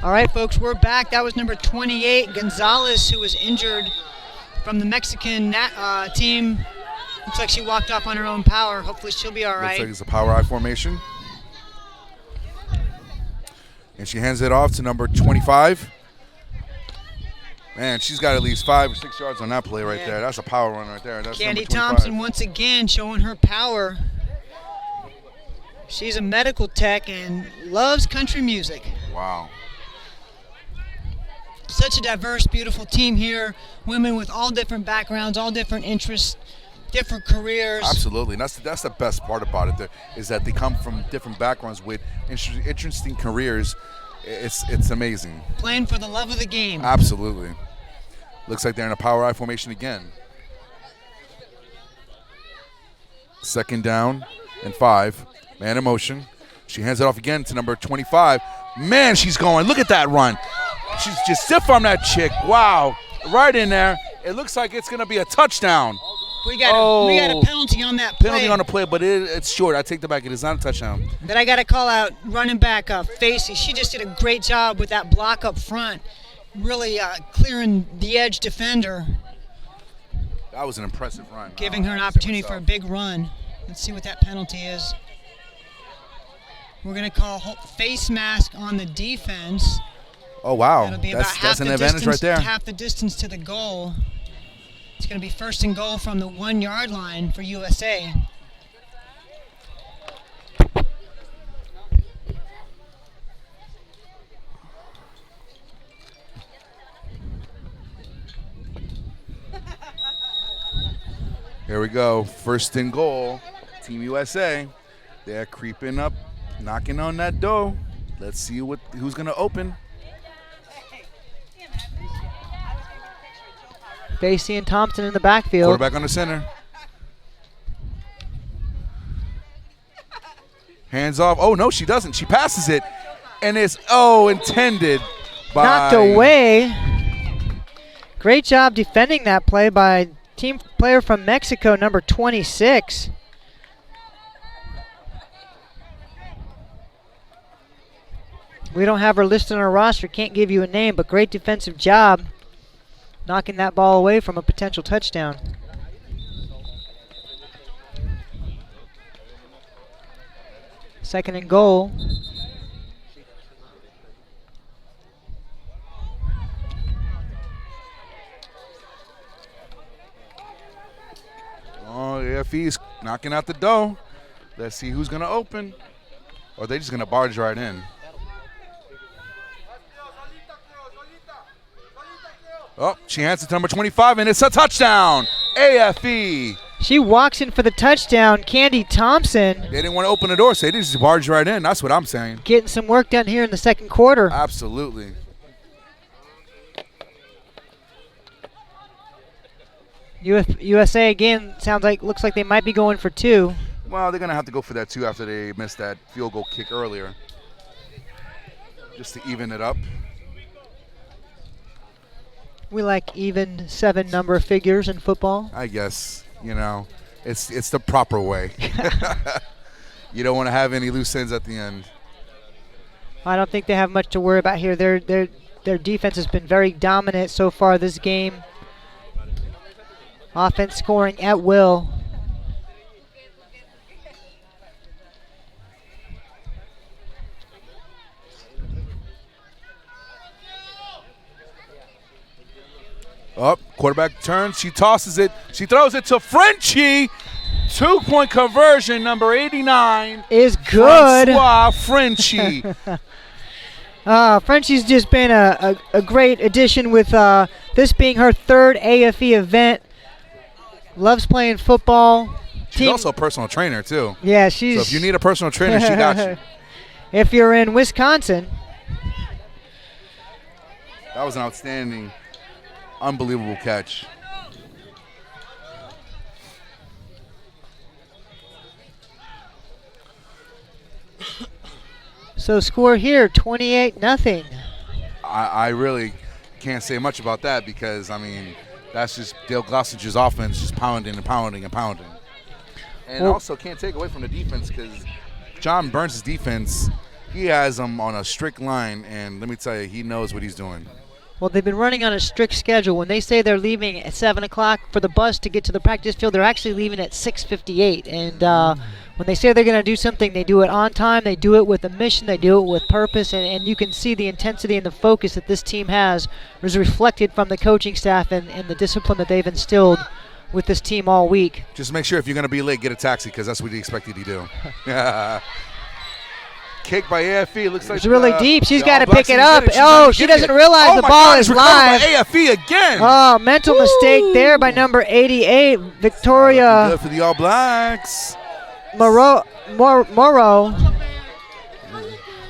All right, folks, we're back. That was number 28, Gonzalez, who was injured from the Mexican team. Looks like she walked off on her own power. Hopefully she'll be all right. Looks like it's a power I formation. And she hands it off to number 25. Man, she's got at least 5 or 6 yards on that play right there. That's a power run right there. That's Candy Thompson once again showing her power. She's a medical tech and loves country music. Wow. Such a diverse, beautiful team here. Women with all different backgrounds, all different interests, different careers. Absolutely. And that's the best part about it, is that they come from different backgrounds with interesting careers. It's amazing. Playing for the love of the game. Absolutely. Looks like they're in a power I formation again. 2nd down and 5. Man in motion. She hands it off again to number 25. Man, she's going. Look at that run. She's just stiff on that chick. Wow. Right in there. It looks like it's going to be a touchdown. We got a penalty on that play. Penalty on the play, but it's short. I take that back. It is not a touchdown. But I got to call out running back Facey. She just did a great job with that block up front, really clearing the edge defender. That was an impressive run. Giving her an opportunity for a big run. Let's see what that penalty is. We're going to call face mask on the defense. Oh, wow. That'll be That's an advantage right there. Half the distance to the goal. It's going to be 1st and goal from the 1 yard line for USA. Here we go. 1st and goal. Team USA. They're creeping up, knocking on that door. Let's see who's going to open. Facey and Thompson in the backfield. Quarterback on the center. Hands off. Oh, no, she doesn't. She passes it. And it's, intended by... Knocked away. Great job defending that play by team player from Mexico, number 26. We don't have her listed on our roster. Can't give you a name, but great defensive job knocking that ball away from a potential touchdown. Second and goal. Oh, AFE's knocking out the dough. Let's see who's going to open. Or are they just going to barge right in? Oh, she hands it to number 25, and it's a touchdown. AFE She walks in for the touchdown. Candy Thompson They didn't want to open the door, so they just barged right in. That's what I'm saying. getting some work done here in the second quarter. Absolutely. USA again looks like they might be going for 2. Well, they're going to have to go for that, too, after they missed that field goal kick earlier. Just to even it up. We like even 7 number figures in football. I guess, it's the proper way. You don't want to have any loose ends at the end. I don't think they have much to worry about here. Their defense has been very dominant so far this game. Offense scoring at will. Up, quarterback turns. She tosses it. She throws it to Frenchie. 2-point conversion, number 89. Is good. Francois Frenchie. Frenchie's just been a great addition with this being her 3rd AFE event. Loves playing football. She's also a personal trainer, too. Yeah, So if you need a personal trainer, she got you. If you're in Wisconsin. That was an outstanding, unbelievable catch. So score here, 28-0. I really can't say much about that because, that's just Dale Glossage's offense just pounding and pounding and pounding. And Well, also can't take away from the defense because John Burns' defense, he has them on a strict line, and let me tell you, he knows what he's doing. Well, they've been running on a strict schedule. When they say they're leaving at 7 o'clock for the bus to get to the practice field, they're actually leaving at 6:58. And when they say they're going to do something, they do it on time. They do it with a mission. They do it with purpose. And you can see the intensity and the focus that this team has is reflected from the coaching staff and the discipline that they've instilled with this team all week. Just make sure if you're going to be late, get a taxi because that's what he expected you to do. Kick by AFE. Looks like It's really deep. She's the got to All Blacks pick it didn't up. get it. She's Oh, not she getting doesn't it. realize the my ball God, is it's recovered live. by AFE again. Oh, mental mistake there by number 88, Victoria Good for the All Blacks. Morrow.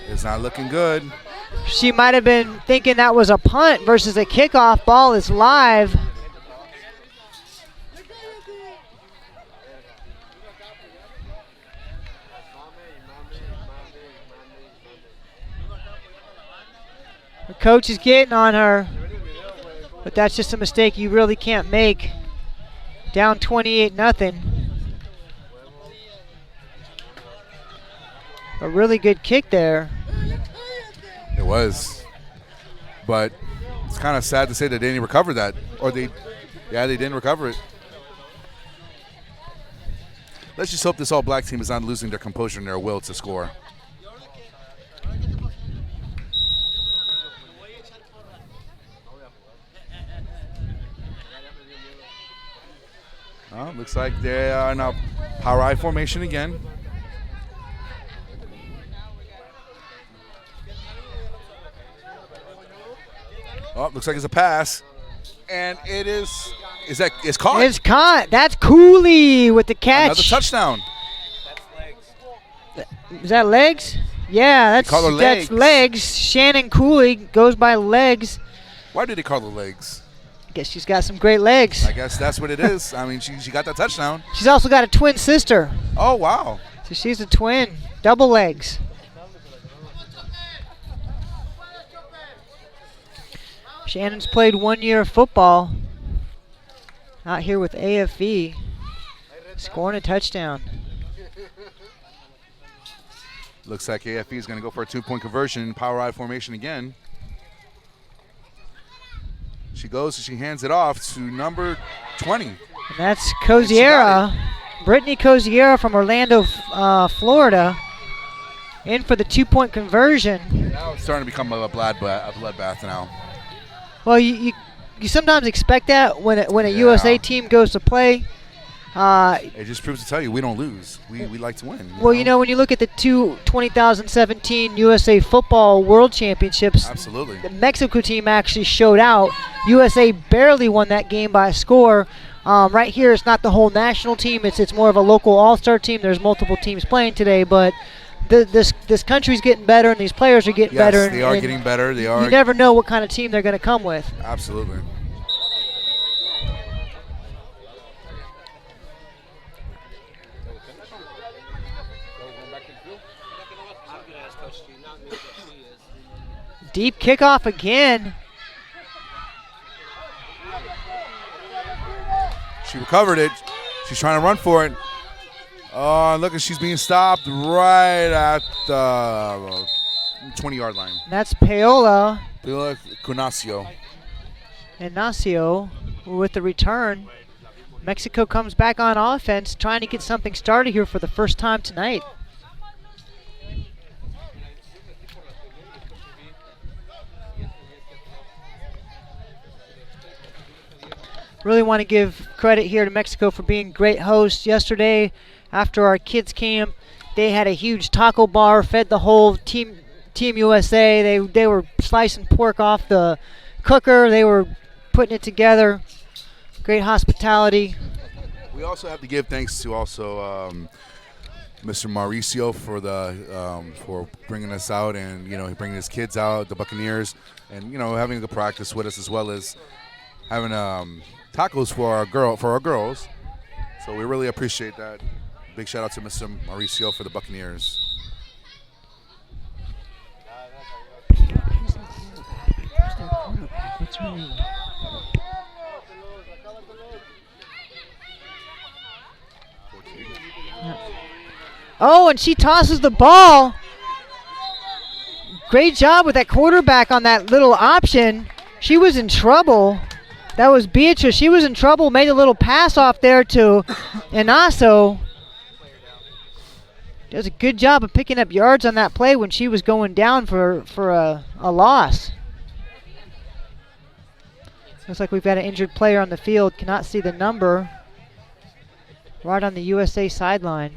It's not looking good. She might have been thinking that was a punt versus a kickoff. Ball is live. The coach is getting on her, but that's just a mistake you really can't make. Down 28-0. A really good kick there. It was. But it's kind of sad to say that they didn't recover that. They didn't recover it. Let's just hope this All Black team is not losing their composure and their will to score. Looks like they are in a power I formation again. Oh, looks like it's a pass. And it is it's caught. It's caught. That's Cooley with the catch. Another touchdown. Is that legs? Yeah, that's call her that's legs. legs. Shannon Cooley goes by legs. Why did they call her legs? I guess she's got some great legs. I guess that's what it is. I mean, she got that touchdown. She's also got a twin sister. Oh, wow. So she's a twin. Double legs. Shannon's played 1 year of football out here with AFE, scoring a touchdown. Looks like AFE is going to go for a 2-point conversion, power I formation again. She goes, she hands it off to number 20. And that's Coziera, Brittany Coziera from Orlando, Florida, in for the 2-point conversion. Now it's starting to become a bloodbath now. Well, you sometimes expect that when a USA team goes to play. It just proves to tell you we don't lose. We like to win. Well, when you look at the 2017 USA Football World Championships, Absolutely. the Mexico team actually showed out. USA barely won that game by a score, Right here, it's not the whole national team. It's more of a local all-star team. There's multiple teams playing today, but this country's getting better, and these players are getting better. Yes, they are getting better. They are. You never know what kind of team they're going to come with. Absolutely. Deep kickoff again. She recovered it. She's trying to run for it. Oh, look, she's being stopped right at the 20-yard line. That's Paola Cunacio. Ignacio with the return. Mexico comes back on offense, trying to get something started here for the first time tonight. Really want to give credit here to Mexico for being great hosts. Yesterday, after our kids' camp, they had a huge taco bar, fed the whole Team USA. They were slicing pork off the cooker. They were putting it together. Great hospitality. We also have to give thanks to also Mr. Mauricio for bringing us out and bringing his kids out, the Buccaneers, and having a good practice with us as well as having tacos for our girls. So we really appreciate that. Big shout out to Mr. Mauricio for the Buccaneers. Oh, and she tosses the ball. Great job with that quarterback on that little option. She was in trouble. That was Beatrice. She was in trouble. Made a little pass off there to Inaso. Does a good job of picking up yards on that play when she was going down for a loss. Looks like we've got an injured player on the field. Cannot see the number. Right on the USA sideline.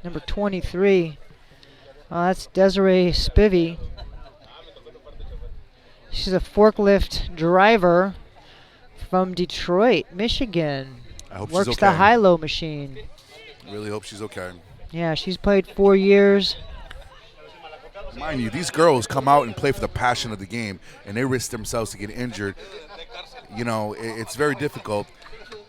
Number 23. That's Desiree Spivey. She's a forklift driver from Detroit, Michigan. I hope Works she's okay. the high-low machine. Really hope she's okay. Yeah, she's played 4 years. Mind you, these girls come out and play for the passion of the game, and they risk themselves to get injured. It's very difficult,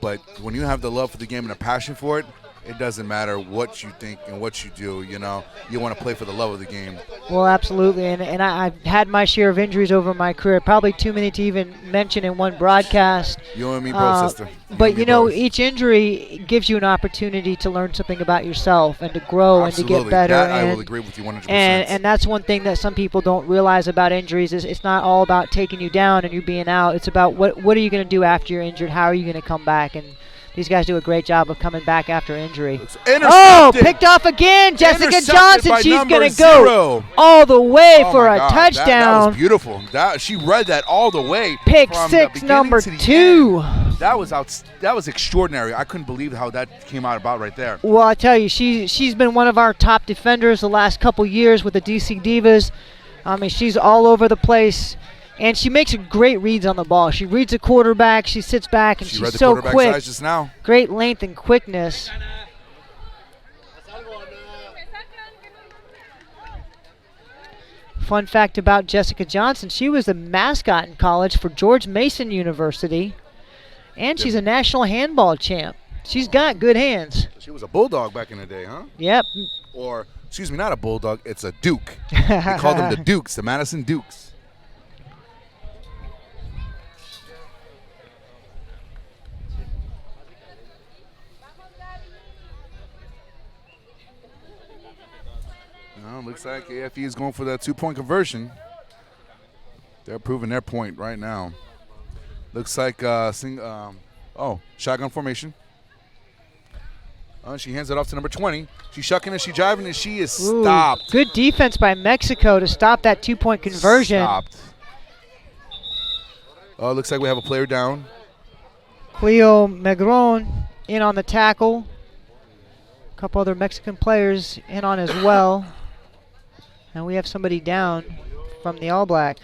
but when you have the love for the game and a passion for it, it doesn't matter what you think and what you do. You want to play for the love of the game. Well, absolutely, and I've had my share of injuries over my career, probably too many to even mention in one broadcast. You and me both, sister. But each injury gives you an opportunity to learn something about yourself and to grow Absolutely. and to get better. That I will agree with you 100%. And that's one thing that some people don't realize about injuries is it's not all about taking you down and you being out. It's about what are you going to do after you're injured? How are you going to come back? And these guys do a great job of coming back after injury. Oh, picked off again. Jessica Johnson. She's going to go all the way for a touchdown. That was beautiful. She read that all the way. Pick six, number 2. That was extraordinary. I couldn't believe how that came out about right there. Well, I tell you, she's been one of our top defenders the last couple years with the DC Divas. I mean, she's all over the place. And she makes great reads on the ball. She reads the quarterback. She sits back, and she's so quick. Eyes just now. Great length and quickness. Fun fact about Jessica Johnson, she was the mascot in college for George Mason University, and she's a national handball champ. She's got good hands. She was a bulldog back in the day, huh? Yep. Or, excuse me, not a bulldog. It's a duke. They called them the Dukes, the Madison Dukes. Looks like AFE is going for that 2-point conversion. They're proving their point right now. Looks like shotgun formation. She hands it off to number 20. She's shucking and she's driving and she is stopped. Good defense by Mexico to stop that 2-point conversion. Stopped. Looks like we have a player down. Cleo Megron in on the tackle. A couple other Mexican players in on as well. And we have somebody down from the All Black.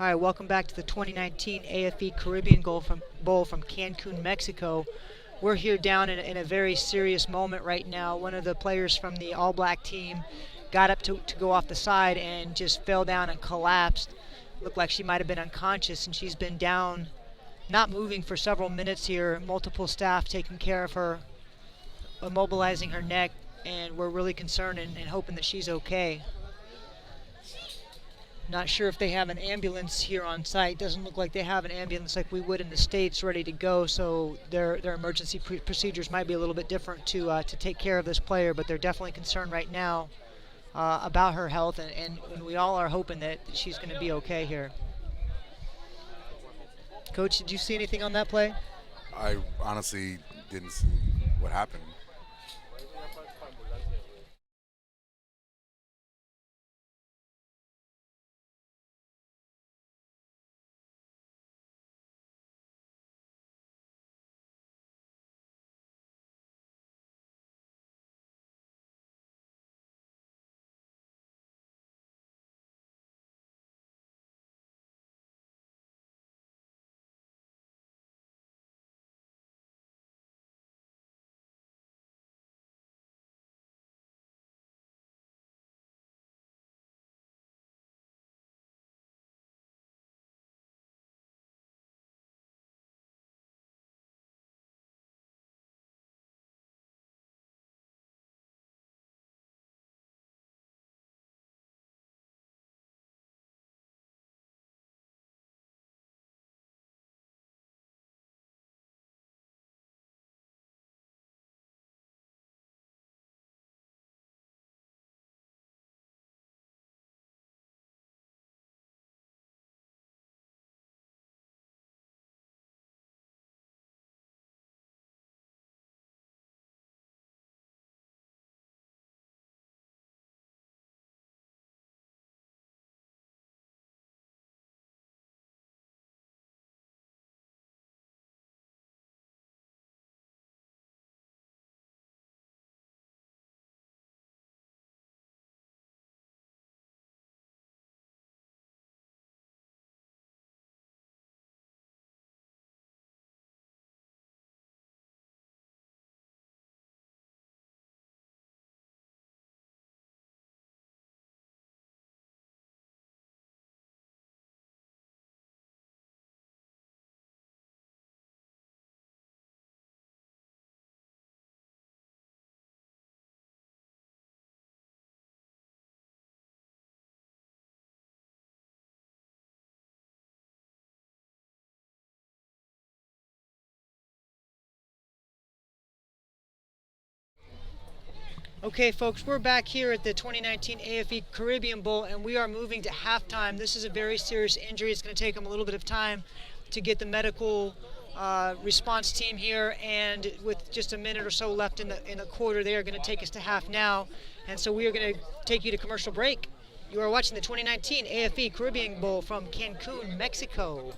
All right, welcome back to the 2019 AFE Caribbean Bowl from Cancun, Mexico. We're here down in a very serious moment right now. One of the players from the All Black team got up to go off the side and just fell down and collapsed. Looked like she might have been unconscious, and she's been down, not moving for several minutes here. Multiple staff taking care of her, immobilizing her neck, and we're really concerned and hoping that she's okay. Not sure if they have an ambulance here on site. Doesn't look like they have an ambulance like we would in the States ready to go, so their emergency procedures might be a little bit different to take care of this player, but they're definitely concerned right now about her health, and we all are hoping that she's going to be okay here. Coach, did you see anything on that play? I honestly didn't see what happened. Okay, folks, we're back here at the 2019 AFE Caribbean Bowl, and we are moving to halftime. This is a very serious injury. It's going to take them a little bit of time to get the medical response team here, and with just a minute or so left in the quarter, they are going to take us to half now, and so we are going to take you to commercial break. You are watching the 2019 AFE Caribbean Bowl from Cancun, Mexico.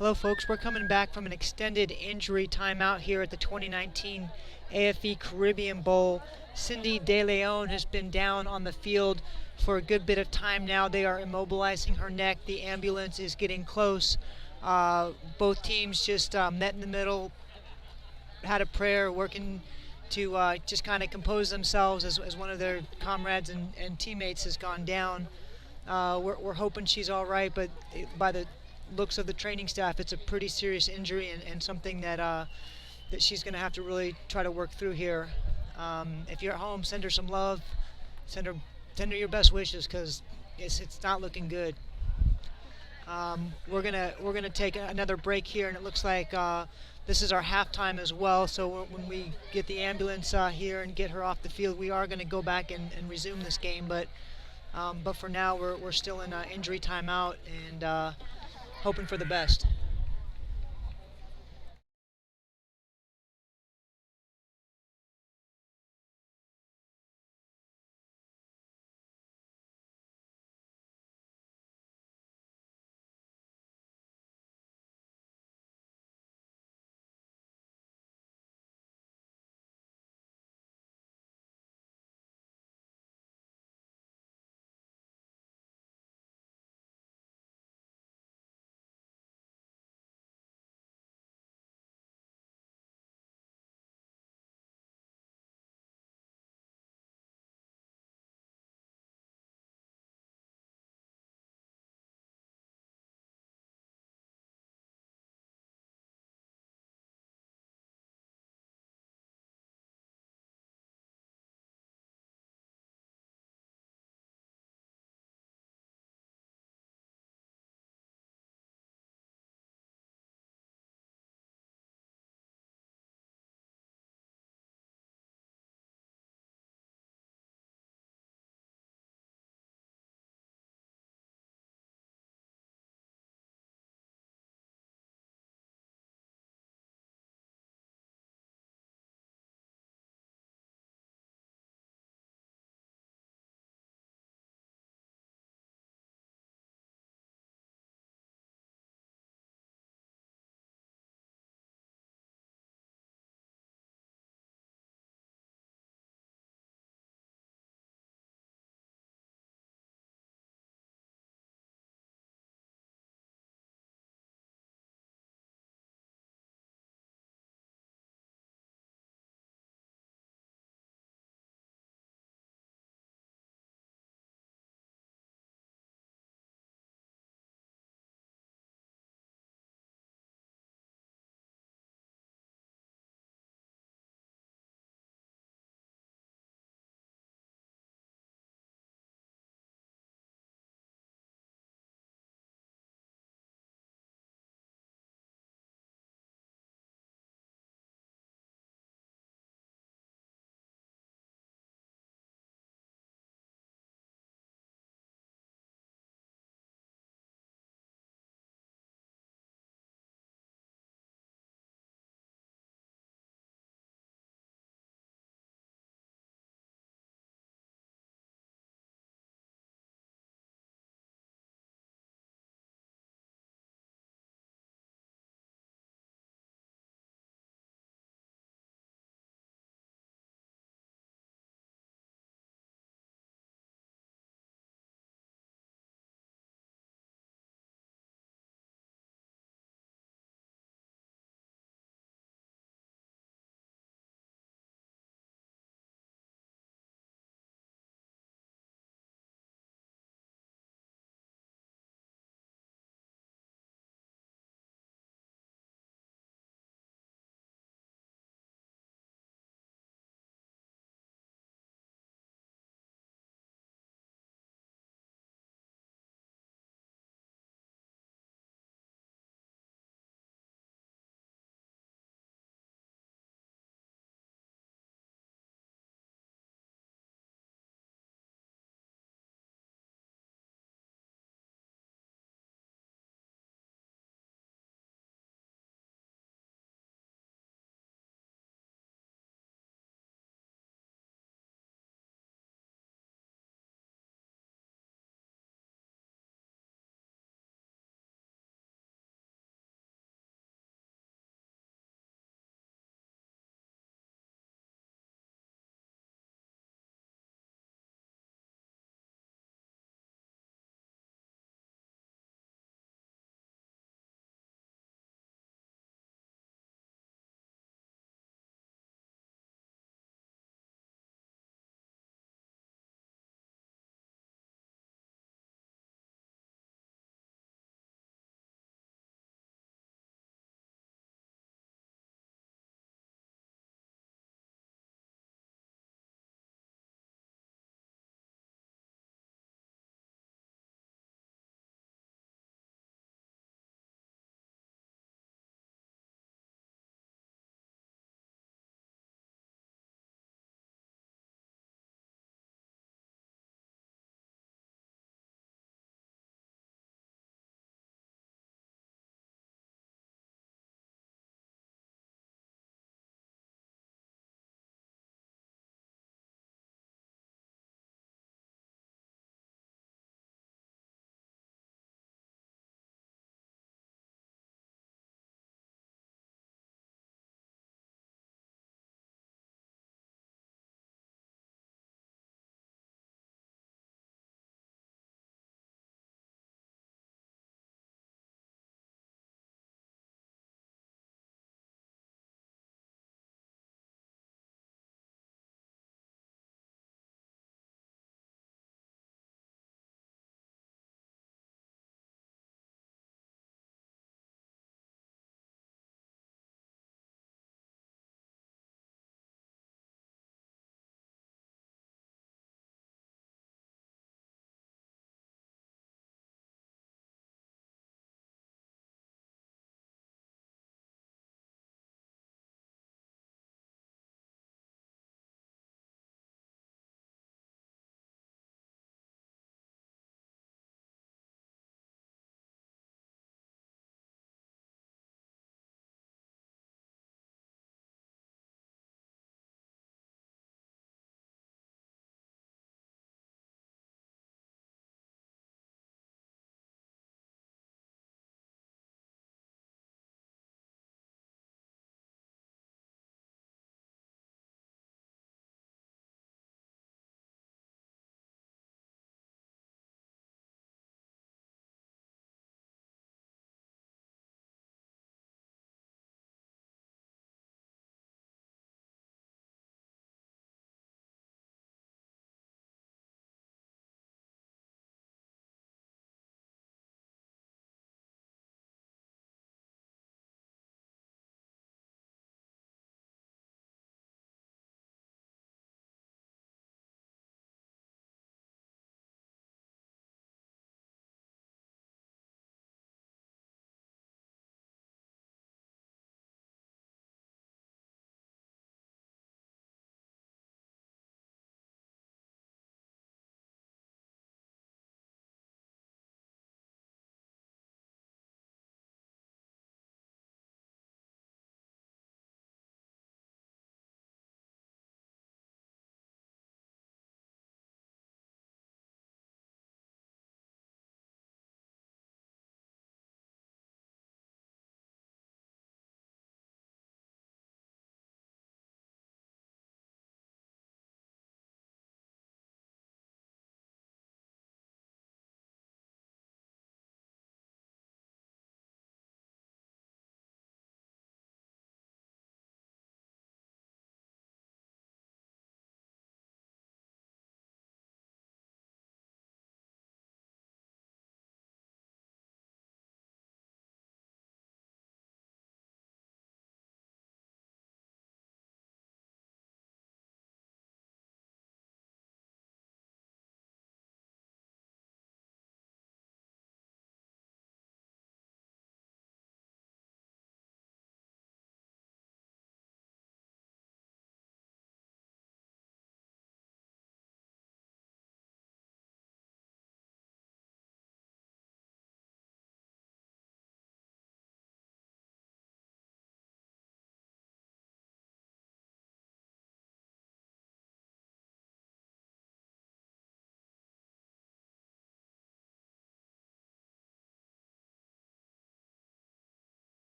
Hello, folks. We're coming back from an extended injury timeout here at the 2019 AFE Caribbean Bowl. Cindy De Leon has been down on the field for a good bit of time now. They are immobilizing her neck. The ambulance is getting close. Both teams just met in the middle, had a prayer, working to just kind of compose themselves as one of their comrades and teammates has gone down. We're hoping she's all right, but by the looks of the training staff, it's a pretty serious injury and something that that she's going to have to really try to work through here. If you're at home, send her some love, send her your best wishes, because it's not looking good. We're gonna take another break here, and it looks like this is our halftime as well. So when we get the ambulance here and get her off the field, we are going to go back and resume this game. But for now, we're still in injury timeout and hoping for the best.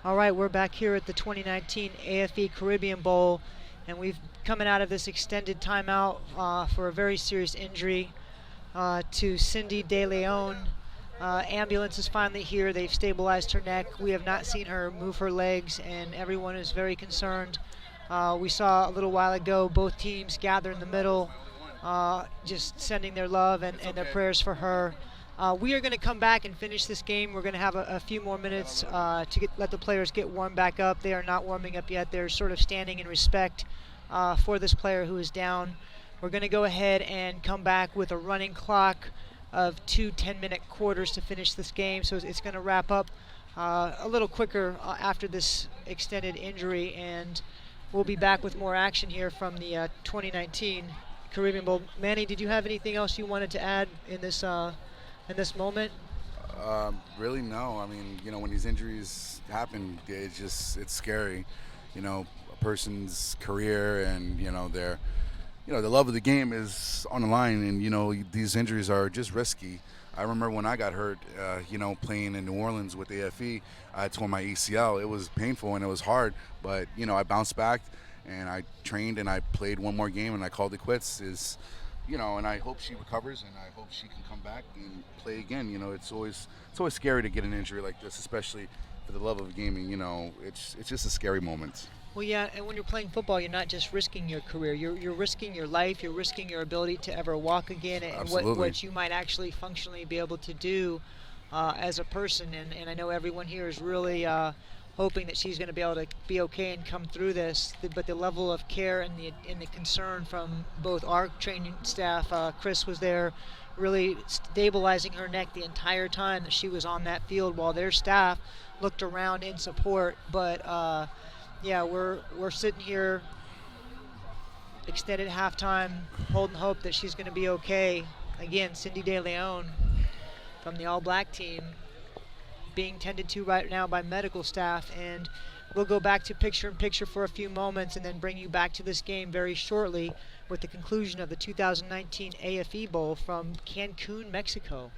All right, we're back here at the 2019 AFE Caribbean Bowl, and we've coming out of this extended timeout for a very serious injury to Cindy De Leon. Ambulance is finally here. They've stabilized her neck. We have not seen her move her legs, and everyone is very concerned. We saw a little while ago both teams gather in the middle, just sending their love and their prayers for her. We are going to come back and finish this game. We're going to have a few more minutes to let the players get warmed back up. They are not warming up yet. They're sort of standing in respect for this player who is down. We're going to go ahead and come back with a running clock of 2 10-minute quarters to finish this game. So it's going to wrap up a little quicker after this extended injury, and we'll be back with more action here from the 2019 Caribbean Bowl. Manny, did you have anything else you wanted to add in this moment? Really, no. I mean, when these injuries happen, it's scary. A person's career and their the love of the game is on the line, and these injuries are just risky. I remember when I got hurt, playing in New Orleans with AFE, I tore my ACL. It was painful and it was hard, but I bounced back and I trained and I played one more game and I called it quits. And I hope she recovers and I hope she can come back and play again. It's always scary to get an injury like this, especially for the love of gaming. It's just a scary moment. Well, yeah, and when you're playing football, you're not just risking your career. You're risking your life. You're risking your ability to ever walk again, and what you might actually functionally be able to do as a person. And I know everyone here is really hoping that she's going to be able to be okay and come through this. But the level of care and the concern from both our training staff, Chris was there, really stabilizing her neck the entire time that she was on that field, while their staff looked around in support. But yeah, we're sitting here extended halftime, holding hope that she's going to be okay. Again, Cindy De Leon from the All Black team being tended to right now by medical staff, and we'll go back to picture-in-picture for a few moments and then bring you back to this game very shortly with the conclusion of the 2019 AFE Bowl from Cancun, Mexico.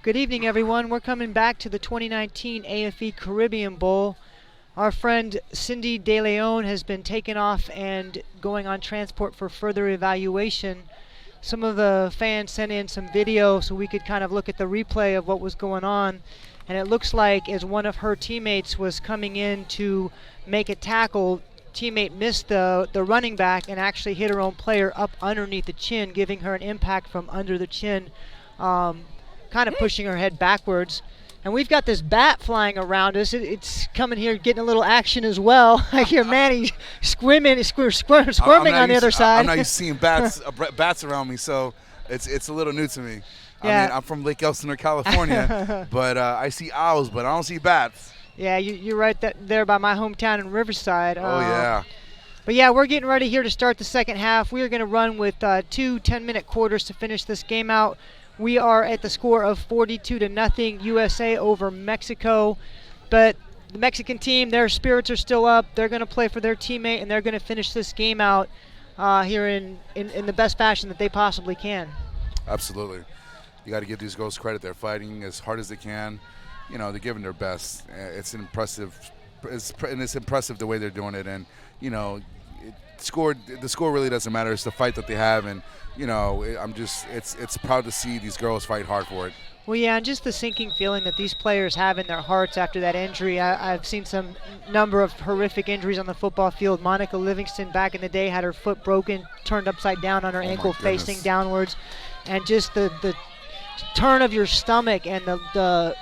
Good evening, everyone. We're coming back to the 2019 AFE Caribbean Bowl. Our friend Cindy De Leon has been taken off and going on transport for further evaluation. Some of the fans sent in some video so we could kind of look at the replay of what was going on. And it looks like as one of her teammates was coming in to make a tackle, teammate missed the running back and actually hit her own player up underneath the chin, giving her an impact from under the chin, kind of pushing her head backwards. And we've got this bat flying around us. It's coming here, getting a little action as well. I hear Manny squirming on the other side. I'm not used to seeing bats around me, so it's a little new to me. Yeah. I mean, I'm from Lake Elsinore, California, but I see owls, but I don't see bats. Yeah, you're right there by my hometown in Riverside. Oh, yeah. But yeah, we're getting ready here to start the second half. We are going to run with 2 10-minute quarters to finish this game out. We are at the score of 42-0 USA over Mexico. But the Mexican team, their spirits are still up. They're going to play for their teammate, and they're going to finish this game out here in the best fashion that they possibly can. Absolutely. You got to give these girls credit. They're fighting as hard as they can. You know, they're giving their best. It's impressive. It's impressive the way they're doing it. And, you know, the score really doesn't matter. It's the fight that they have. And, you know, it's proud to see these girls fight hard for it. Well, yeah, and just the sinking feeling that these players have in their hearts after that injury. I've seen some number of horrific injuries on the football field. Monica Livingston back in the day had her foot broken, turned upside down on her ankle, facing downwards. And just the turn of your stomach and the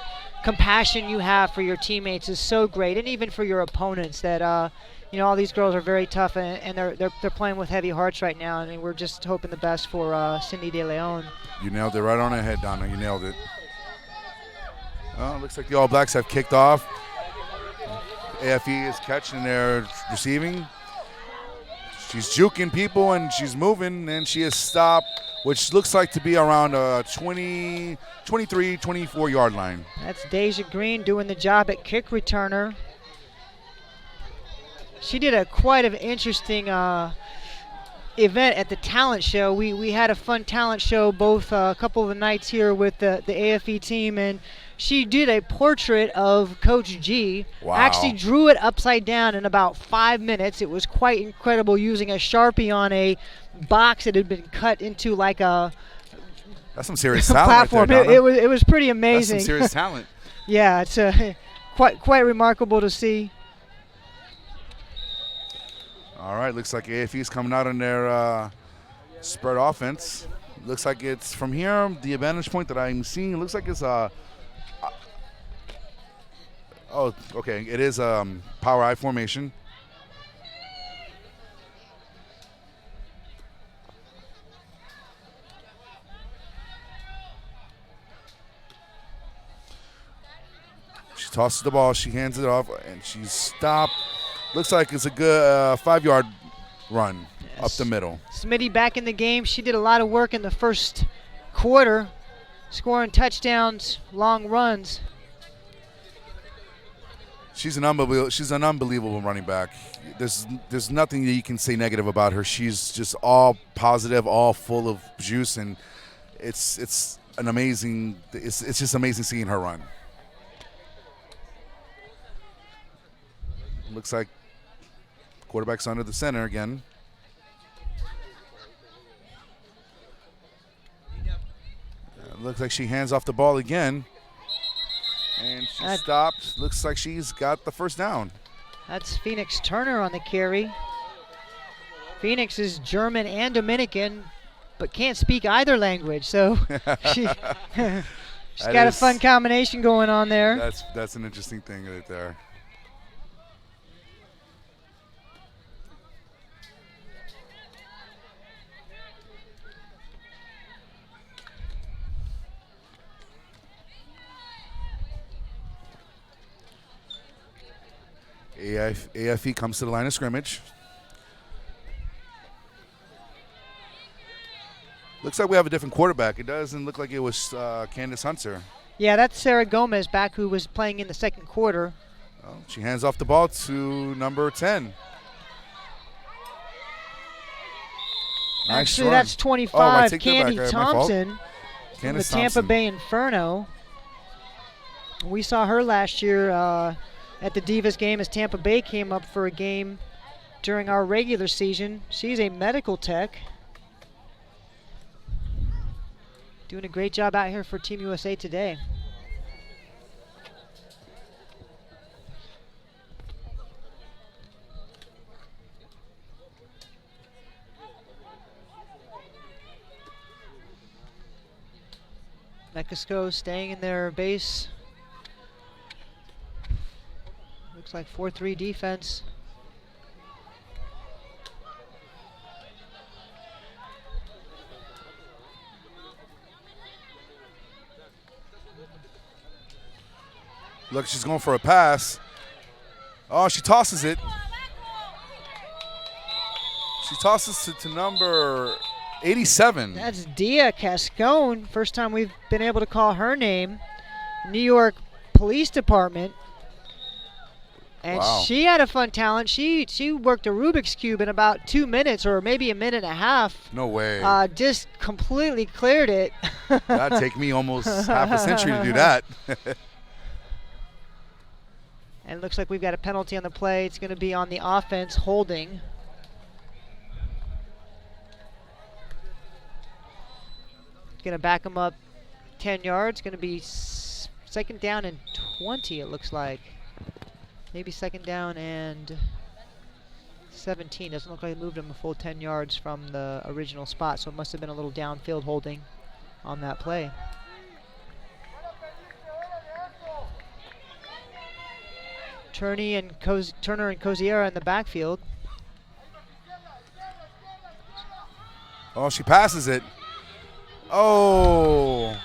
compassion you have for your teammates is so great, and even for your opponents. That you know, all these girls are very tough, and they're playing with heavy hearts right now, and we're just hoping the best for Cindy De Leon. You nailed it right on the head, Donna. You nailed it. Well, looks like the All Blacks have kicked off. AFE is catching, they're receiving. She's juking people and she's moving, and she is stopped, which looks like to be around a 23, 24-yard line. That's Deja Green doing the job at kick returner. She did quite an interesting event at the talent show. We had a fun talent show both a couple of the nights here with the AFE team, and she did a portrait of Coach G. Wow. Actually drew it upside down in about 5 minutes. It was quite incredible, using a Sharpie on a box that had been cut into like a That's some serious talent platform. right there, Donna. It was pretty amazing. That's some serious talent. Yeah, it's quite remarkable to see. All right, looks like AFE is coming out on their spread offense. Looks like it's from here, the advantage point that I'm seeing. It looks like it's oh, okay. It is power I formation. She tosses the ball. She hands it off, and she's stopped. Looks like it's a good 5-yard run up the middle. Smitty back in the game. She did a lot of work in the first quarter, scoring touchdowns, long runs. She's an unbelievable running back. There's nothing that you can say negative about her. She's just all positive, all full of juice, and it's just amazing seeing her run. Looks like quarterback's under the center again. Looks like she hands off the ball again. And she stopped. Looks like she's got the first down. That's Phoenix Turner on the carry. Phoenix is German and Dominican, but can't speak either language, so she's got a fun combination going on there. That's an interesting thing right there. AFE comes to the line of scrimmage. Looks like we have a different quarterback. It doesn't look like it was Candace Hunter. Yeah, that's Sarah Gomez back, who was playing in the second quarter. Well, she hands off the ball to number 10. Actually, that's 25, Candy Thompson from the Tampa Bay Inferno. We saw her last year at the Divas game as Tampa Bay came up for a game during our regular season. She's a medical tech. Doing a great job out here for Team USA today. Mexico staying in their base. Looks like 4-3 defense. Look, she's going for a pass. Oh, she tosses it. She tosses to number 87. That's Dia Cascone. First time we've been able to call her name. New York Police Department. And Wow. she had a fun talent. She worked a Rubik's Cube in about 2 minutes or maybe a minute and a half. No way. Just completely cleared it. That'd take me almost half a century to do that. And it looks like we've got a penalty on the play. It's going to be on the offense holding. Going to back them up 10 yards. Going to be second down and 20, it looks like. Maybe second down and 17. Doesn't look like they moved them a full 10 yards from the original spot, so it must have been a little downfield holding on that play. Turner and Coziera in the backfield. Oh, she passes it. Oh.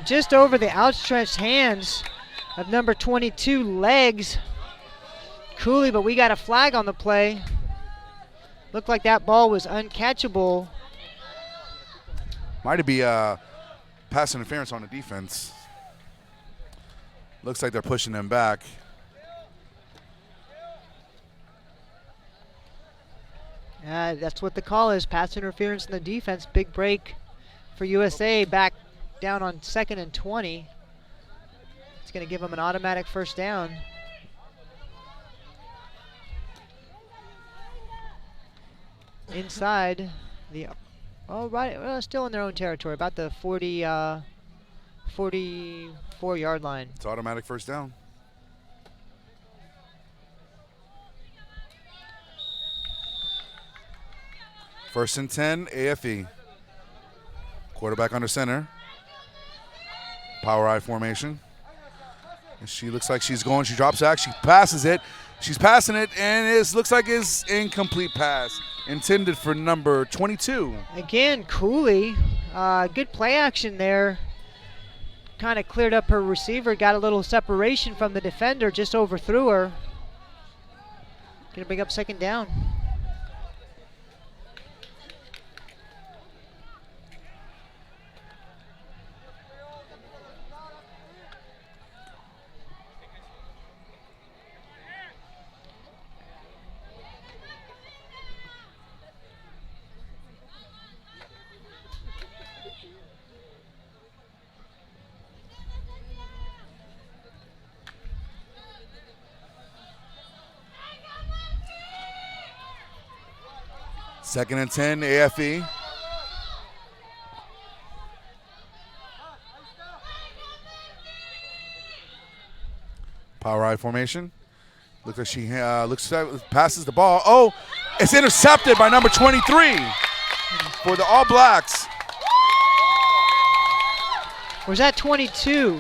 Just over the outstretched hands of number 22, Legs Cooley, but we got a flag on the play. Looked like that ball was uncatchable. Might be pass interference on the defense. Looks like they're pushing them back. That's what the call is, pass interference in the defense. Big break for USA, back down on 2nd and 20. It's going to give them an automatic first down. Inside the, still in their own territory, about the 44-yard line. It's automatic first down. First and 10, AFE. Quarterback under center. Power I formation. And she looks like she's going. She drops back. She passes it. She's passing it, and it looks like it's incomplete pass intended for number 22. Again, Cooley, good play action there. Kind of cleared up her receiver, got a little separation from the defender, just overthrew her. Gonna bring up second down. Second and 10, AFE. Power I formation. Looks like she passes the ball. Oh, it's intercepted by number 23 for the All Blacks. Was that 22?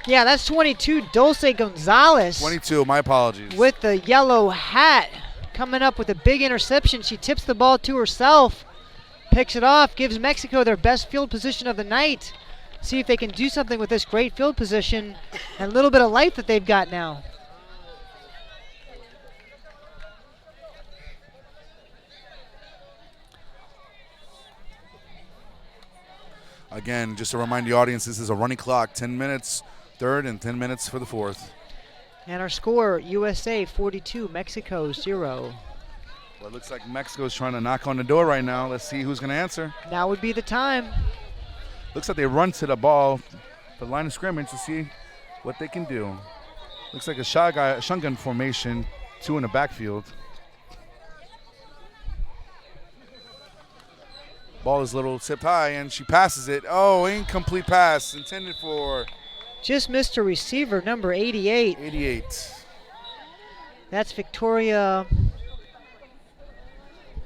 Yeah, that's 22, Dulce Gonzalez. 22, my apologies. With the yellow hat, coming up with a big interception. She tips the ball to herself, picks it off, gives Mexico their best field position of the night. See if they can do something with this great field position and a little bit of life that they've got now. Again, just to remind the audience, this is a running clock, 10 minutes third and 10 minutes for the fourth. And our score, USA 42, Mexico 0. Well, it looks like Mexico's trying to knock on the door right now. Let's see who's going to answer. Now would be the time. Looks like they run to the ball for the line of scrimmage to see what they can do. Looks like a shotgun formation, 2 in the backfield. Ball is a little tipped high, and she passes it. Oh, incomplete pass intended for... Just missed her receiver, number 88. 88. That's Victoria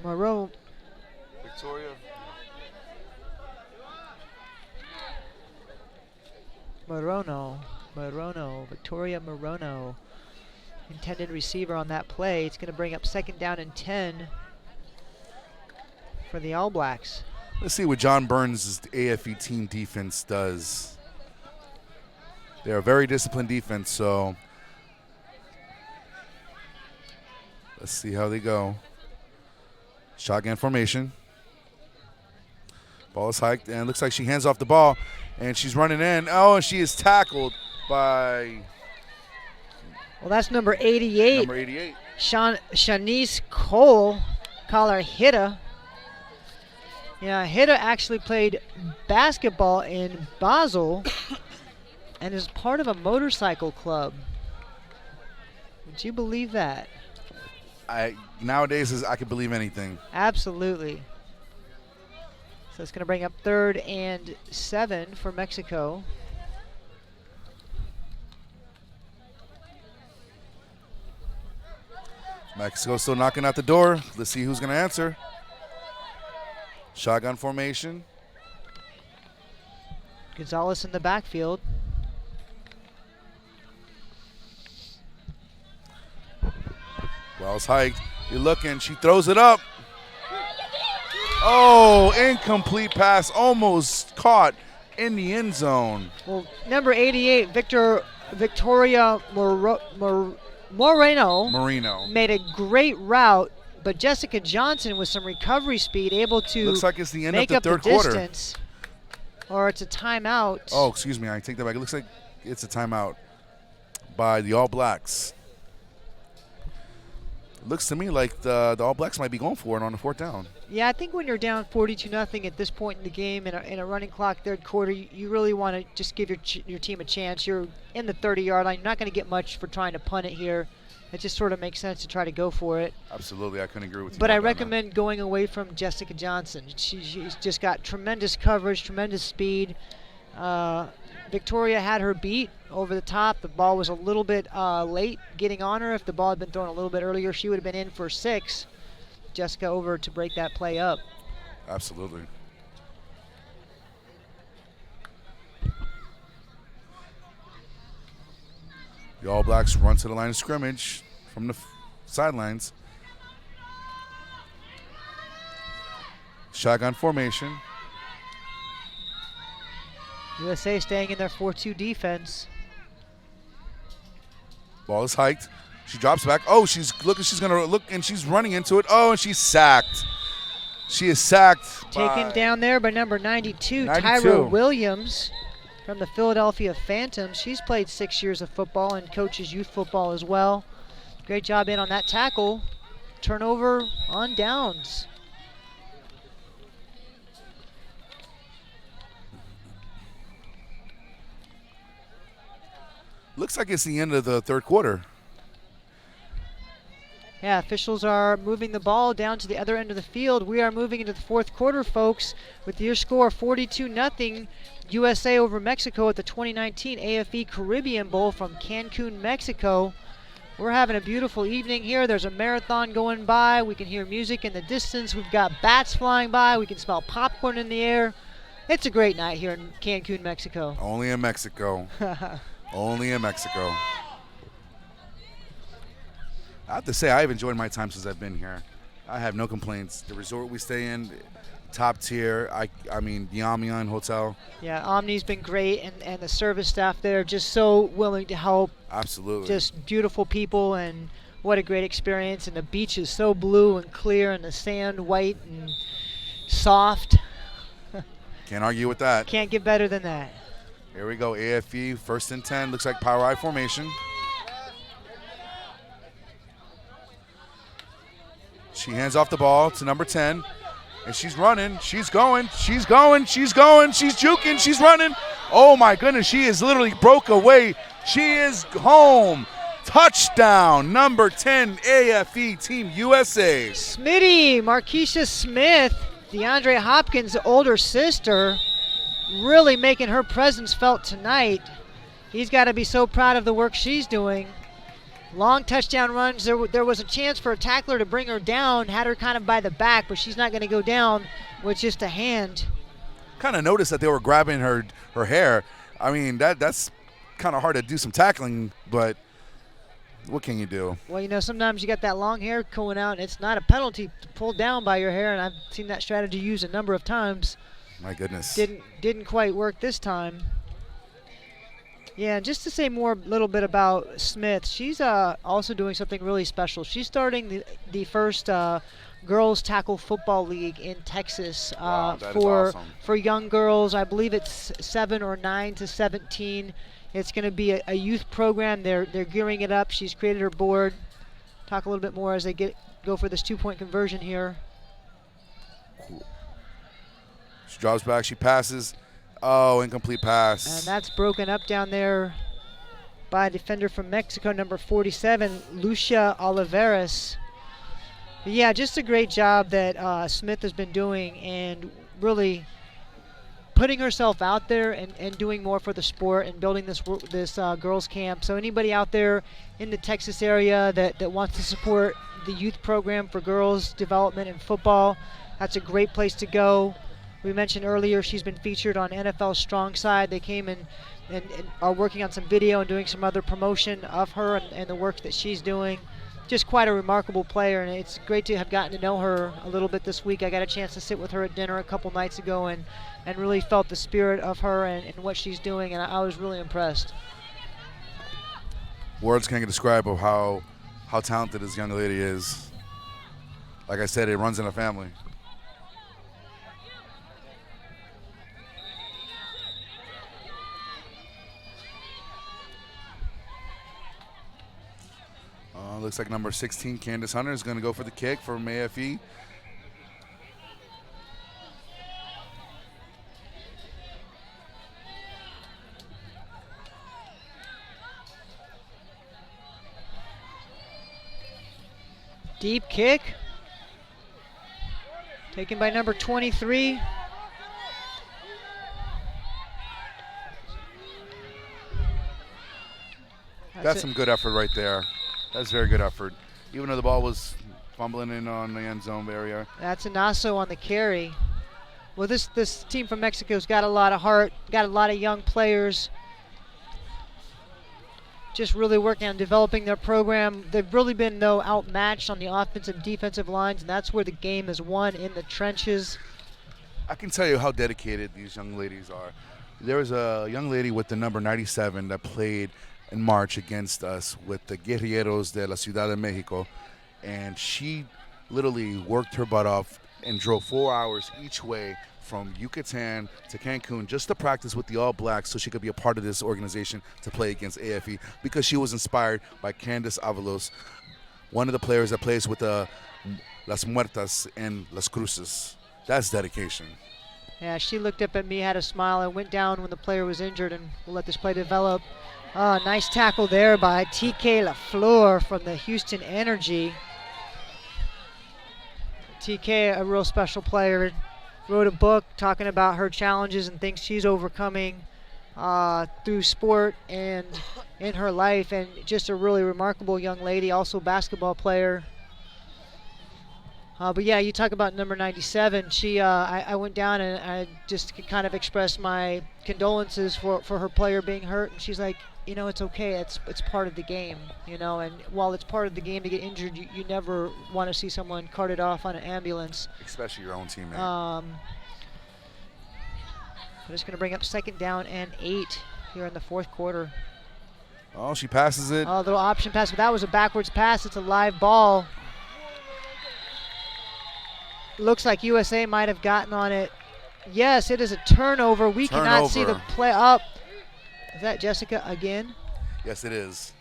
Morono. Victoria Morono. Intended receiver on that play. It's going to bring up 2nd down and 10 for the All Blacks. Let's see what John Burns' AFE team defense does. They're a very disciplined defense, so let's see how they go. Shotgun formation. Ball is hiked, and it looks like she hands off the ball, and she's running in. Oh, and she is tackled by... Well, that's number 88. Number 88. Shanice Cole. Call her Hitta. Yeah, Hitta actually played basketball in Basel and is part of a motorcycle club. Would you believe that? Nowadays, I could believe anything. Absolutely. So it's going to bring up 3rd and 7 for Mexico. Mexico still knocking at the door. Let's see who's going to answer. Shotgun formation. Gonzalez in the backfield. Ball's hiked. You're looking. She throws it up. Oh, incomplete pass. Almost caught in the end zone. Well, number 88, Victoria Moreno made a great route, but Jessica Johnson with some recovery speed able to looks like it's the end make of the up third quarter. Distance, or it's a timeout. Oh, excuse me. I take that back. It looks like it's a timeout by the All Blacks. It looks to me like the All Blacks might be going for it on the 4th down. Yeah, I think when you're down 42-0 at this point in the game in a running clock 3rd quarter, you really want to just give your team a chance. You're in the 30-yard line. You're not going to get much for trying to punt it here. It just sort of makes sense to try to go for it. Absolutely, I couldn't agree with you. But I recommend going away from Jessica Johnson. She's just got tremendous coverage, tremendous speed. Victoria had her beat over the top. The ball was a little bit late getting on her. If the ball had been thrown a little bit earlier, she would have been in for 6. Jessica over to break that play up. Absolutely. The All Blacks run to the line of scrimmage from the sidelines. Shotgun formation. USA staying in their 4-2 defense. Ball is hiked. She drops back. Oh, she's gonna look, and she's running into it. Oh, and she's sacked. She is sacked. Taken down there by number 92, 92. Tyra Williams from the Philadelphia Phantoms. She's played 6 years of football and coaches youth football as well. Great job in on that tackle. Turnover on downs. Looks like it's the end of the 3rd quarter. Yeah, officials are moving the ball down to the other end of the field. We are moving into the 4th quarter, folks, with your score 42-0 USA over Mexico at the 2019 AFE Caribbean Bowl from Cancun, Mexico. We're having a beautiful evening here. There's a marathon going by. We can hear music in the distance. We've got bats flying by. We can smell popcorn in the air. It's a great night here in Cancun, Mexico. Only in Mexico. Only in Mexico. I have to say, I've enjoyed my time since I've been here. I have no complaints. The resort we stay in, top tier. I mean, the Amiens Hotel. Yeah, Omni's been great, and the service staff there just so willing to help. Absolutely. Just beautiful people, and what a great experience. And the beach is so blue and clear, and the sand white and soft. Can't argue with that. Can't get better than that. Here we go, AFE, 1st and 10. Looks like power I formation. She hands off the ball to number 10. And she's running. She's going. She's going. She's going. She's juking. She's running. Oh my goodness, she is literally broke away. She is home. Touchdown, number 10, AFE Team USA. Smitty, Markeisha Smith, DeAndre Hopkins' older sister, really making her presence felt tonight. He's got to be so proud of the work she's doing. Long touchdown runs. There was a chance for a tackler to bring her down, had her kind of by the back, but she's not going to go down with just a hand. Kind of noticed that they were grabbing her hair. I mean, that's kind of hard to do some tackling, but what can you do? Well, sometimes you got that long hair going out, and it's not a penalty to pull down by your hair, and I've seen that strategy used a number of times. My goodness. Didn't quite work this time. Yeah, just to say more a little bit about Smith, she's also doing something really special. She's starting the first girls tackle football league in Texas Wow, that is awesome. for young girls. I believe it's 7 or 9 to 17. It's going to be a youth program. They're gearing it up. She's created her board. Talk a little bit more as they go for this 2-point conversion here. Cool. She drops back. She passes. Oh, incomplete pass. And that's broken up down there by a defender from Mexico, number 47, Lucia Oliveras. But yeah, just a great job that Smith has been doing, and really putting herself out there and doing more for the sport and building this girls camp. So anybody out there in the Texas area that wants to support the youth program for girls development in football, that's a great place to go. We mentioned earlier she's been featured on NFL Strong Side. They came and are working on some video and doing some other promotion of her and the work that she's doing. Just quite a remarkable player, and it's great to have gotten to know her a little bit this week. I got a chance to sit with her at dinner a couple nights ago and really felt the spirit of her and what she's doing, and I was really impressed. Words can't describe of how talented this young lady is. Like I said, it runs in a family. Looks like number 16, Candace Hunter, is going to go for the kick from AFE. Deep kick. Taken by number 23. That's some good effort right there. That's very good effort. Even though the ball was fumbling in on the end zone area. That's Inaso on the carry. Well, this team from Mexico's got a lot of heart, got a lot of young players. Just really working on developing their program. They've really been, though, outmatched on the offensive and defensive lines, and that's where the game is won, in the trenches. I can tell you how dedicated these young ladies are. There was a young lady with the number 97 that played in March against us with the Guerrilleros de la Ciudad de Mexico, and she literally worked her butt off and drove 4 hours each way from Yucatan to Cancun just to practice with the All Blacks so she could be a part of this organization to play against AFE, because she was inspired by Candace Avalos, one of the players that plays with the Las Muertas and Las Cruces. That's dedication. Yeah, she looked up at me, had a smile, and went down when the player was injured, and we'll let this play develop. Oh, nice tackle there by TK LaFleur from the Houston Energy. TK, a real special player, wrote a book talking about her challenges and things she's overcoming through sport and in her life, and just a really remarkable young lady, also basketball player. But yeah, you talk about number 97. I went down and I just kind of expressed my condolences for her player being hurt, and she's like, it's okay. It's part of the game, And while it's part of the game to get injured, you never want to see someone carted off on an ambulance, especially your own teammate. I'm just going to bring up 2nd down and 8 here in the 4th quarter. Oh, she passes it. Oh, little option pass, but that was a backwards pass. It's a live ball. Looks like USA might have gotten on it. Yes, it is a turnover. We cannot see the play up. Is that Jessica again? Yes, it is.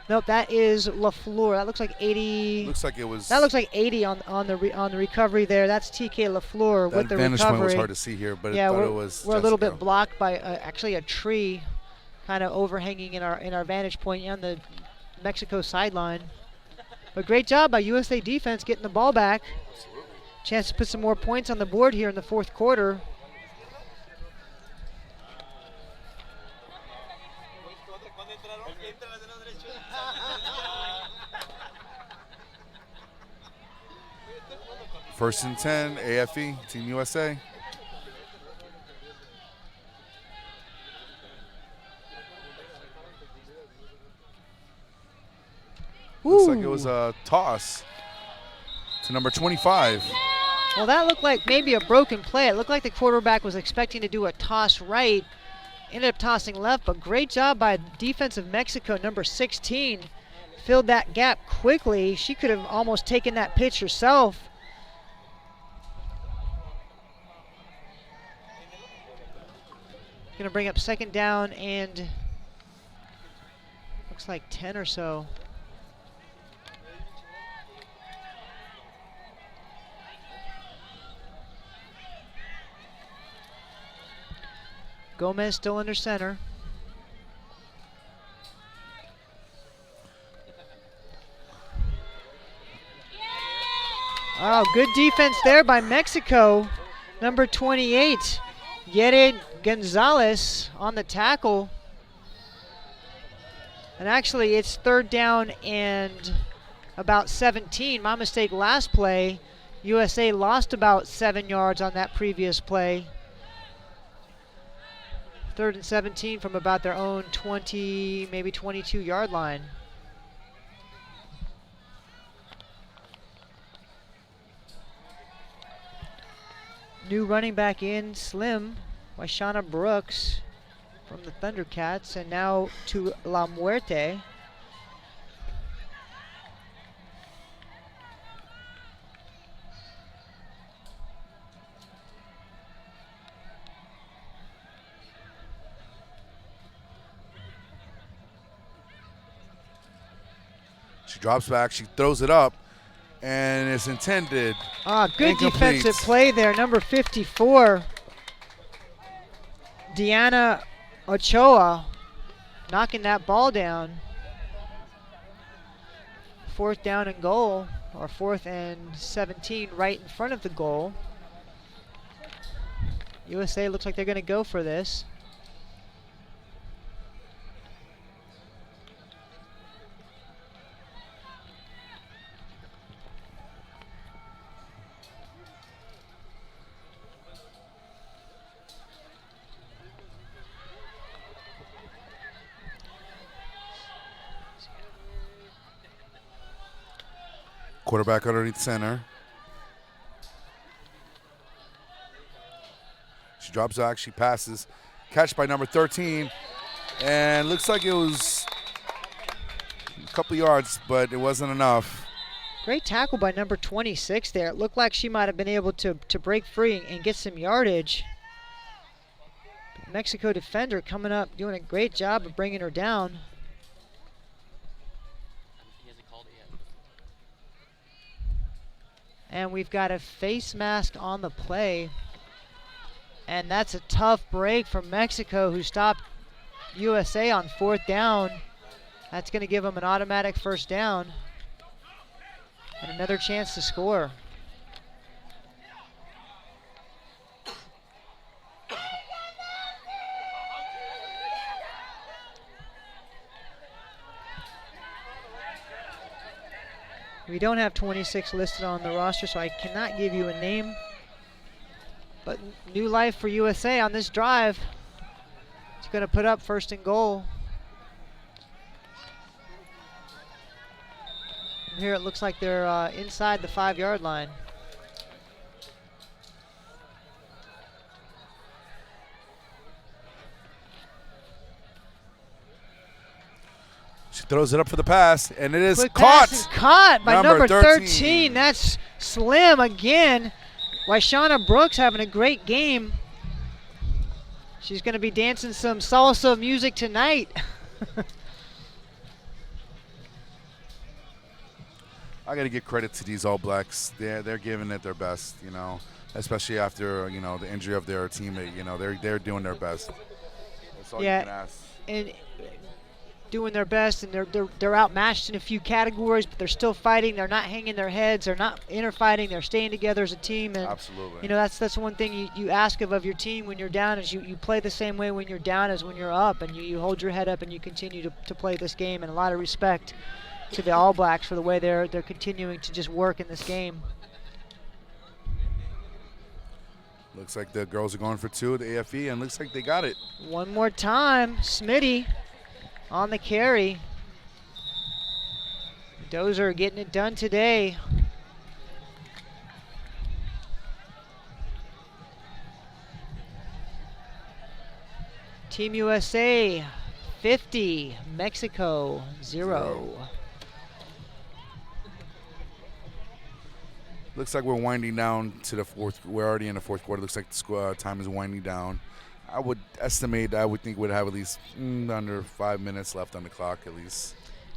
Nope, that is LaFleur. That looks like 80. Looks like it was. That looks like 80 on the recovery there. That's TK LaFleur that with the vantage recovery. point was hard to see here, but Yeah, I thought we're, it was. we're a little Jessica. bit blocked by actually a tree, kind of overhanging in our vantage point on the Mexico sideline. But great job by USA defense getting the ball back. Chance to put some more points on the board here in the fourth quarter. First and 10, AFE, Team USA. Looks like it was a toss to number 25. Well, that looked like maybe a broken play. It looked like the quarterback was expecting to do a toss right. Ended up tossing left, but great job by defensive Mexico, number 16. Filled that gap quickly. She could have almost taken that pitch herself. Gonna bring up second down and looks like 10 or so. Gomez still under center. Oh, good defense there by Mexico. Number 28, Yere Gonzalez on the tackle. And actually, it's third down and about 17. My mistake last play. USA lost about 7 yards on that previous play. Third and 17 from about their own 20, maybe 22-yard line. New running back in, Slim, Waishana Brooks from the Thundercats, and now to La Muerte. She drops back, she throws it up, and it's intended. Good Incomplete. defensive play there. Number 54, Deanna Ochoa, knocking that ball down. Fourth down and goal, or 4th and 17 right in front of the goal. USA looks like they're going to go for this. Quarterback underneath center. She drops back, she passes. Catch by number 13. And looks like it was a couple yards, but it wasn't enough. Great tackle by number 26 there. It looked like she might have been able to break free and get some yardage. Mexico defender coming up, doing a great job of bringing her down. And we've got a face mask on the play. And that's a tough break from Mexico, who stopped USA on 4th down. That's going to give them an automatic first down. And another chance to score. We don't have 26 listed on the roster, so I cannot give you a name. But new life for USA on this drive. It's going to put up 1st and goal. From here it looks like they're inside the 5-yard line. She throws it up for the pass, and it is Quick caught. pass and caught by number 13. 13. That's Slim again. Waishana Brooks having a great game. She's going to be dancing some salsa music tonight. I got to give credit to these All Blacks. They're giving it their best, especially after the injury of their teammate. They're doing their best. That's all you can ask. And doing their best, and they're outmatched in a few categories, but they're still fighting. They're not hanging their heads. They're not interfighting. They're staying together as a team. And absolutely. That's one thing you ask of your team when you're down is you play the same way when you're down as when you're up, and you hold your head up and you continue to play this game. And a lot of respect to the All Blacks for the way they're continuing to just work in this game. Looks like the girls are going for 2 at the AFE, and looks like they got it. One more time, Smitty on the carry. Dozer getting it done today. Team USA 50, Mexico 0. Looks like we're winding down to the fourth. We're already in the fourth quarter. Looks like the time is winding down. I would think we'd have at least under 5 minutes left on the clock at least.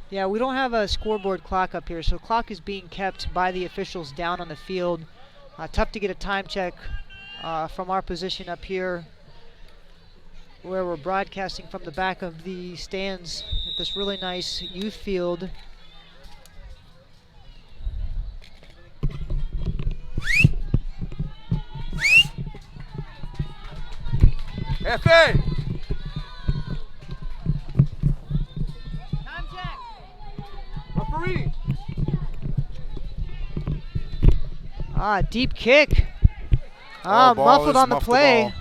Yeah, we don't have a scoreboard clock up here, so clock is being kept by the officials down on the field. Tough to get a time check from our position up here where we're broadcasting from the back of the stands at this really nice youth field. AFE! Time check! Referee! Deep kick. Muffled on the play.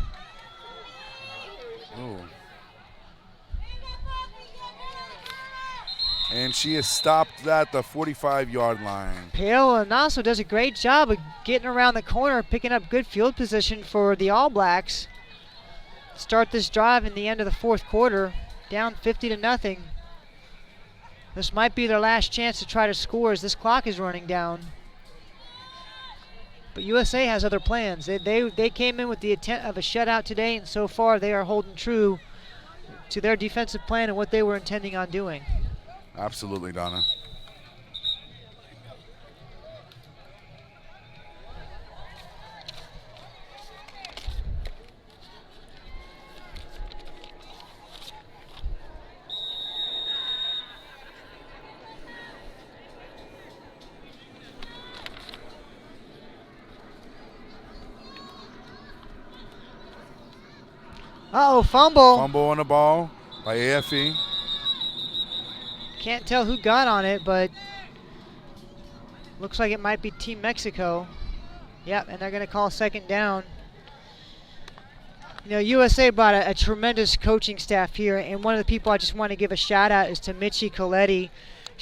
And she is stopped at the 45-yard line. Paola Nasso does a great job of getting around the corner, picking up good field position for the All Blacks. Start this drive in the end of the fourth quarter, down 50-0. This might be their last chance to try to score as this clock is running down. But USA has other plans. They came in with the intent of a shutout today, and so far they are holding true to their defensive plan and what they were intending on doing. Absolutely, Donna. Fumble. Fumble on the ball by AFE. Can't tell who got on it, but looks like it might be Team Mexico. Yep, and they're going to call second down. USA brought a tremendous coaching staff here, and one of the people I just want to give a shout out is to Mitchie Coletti.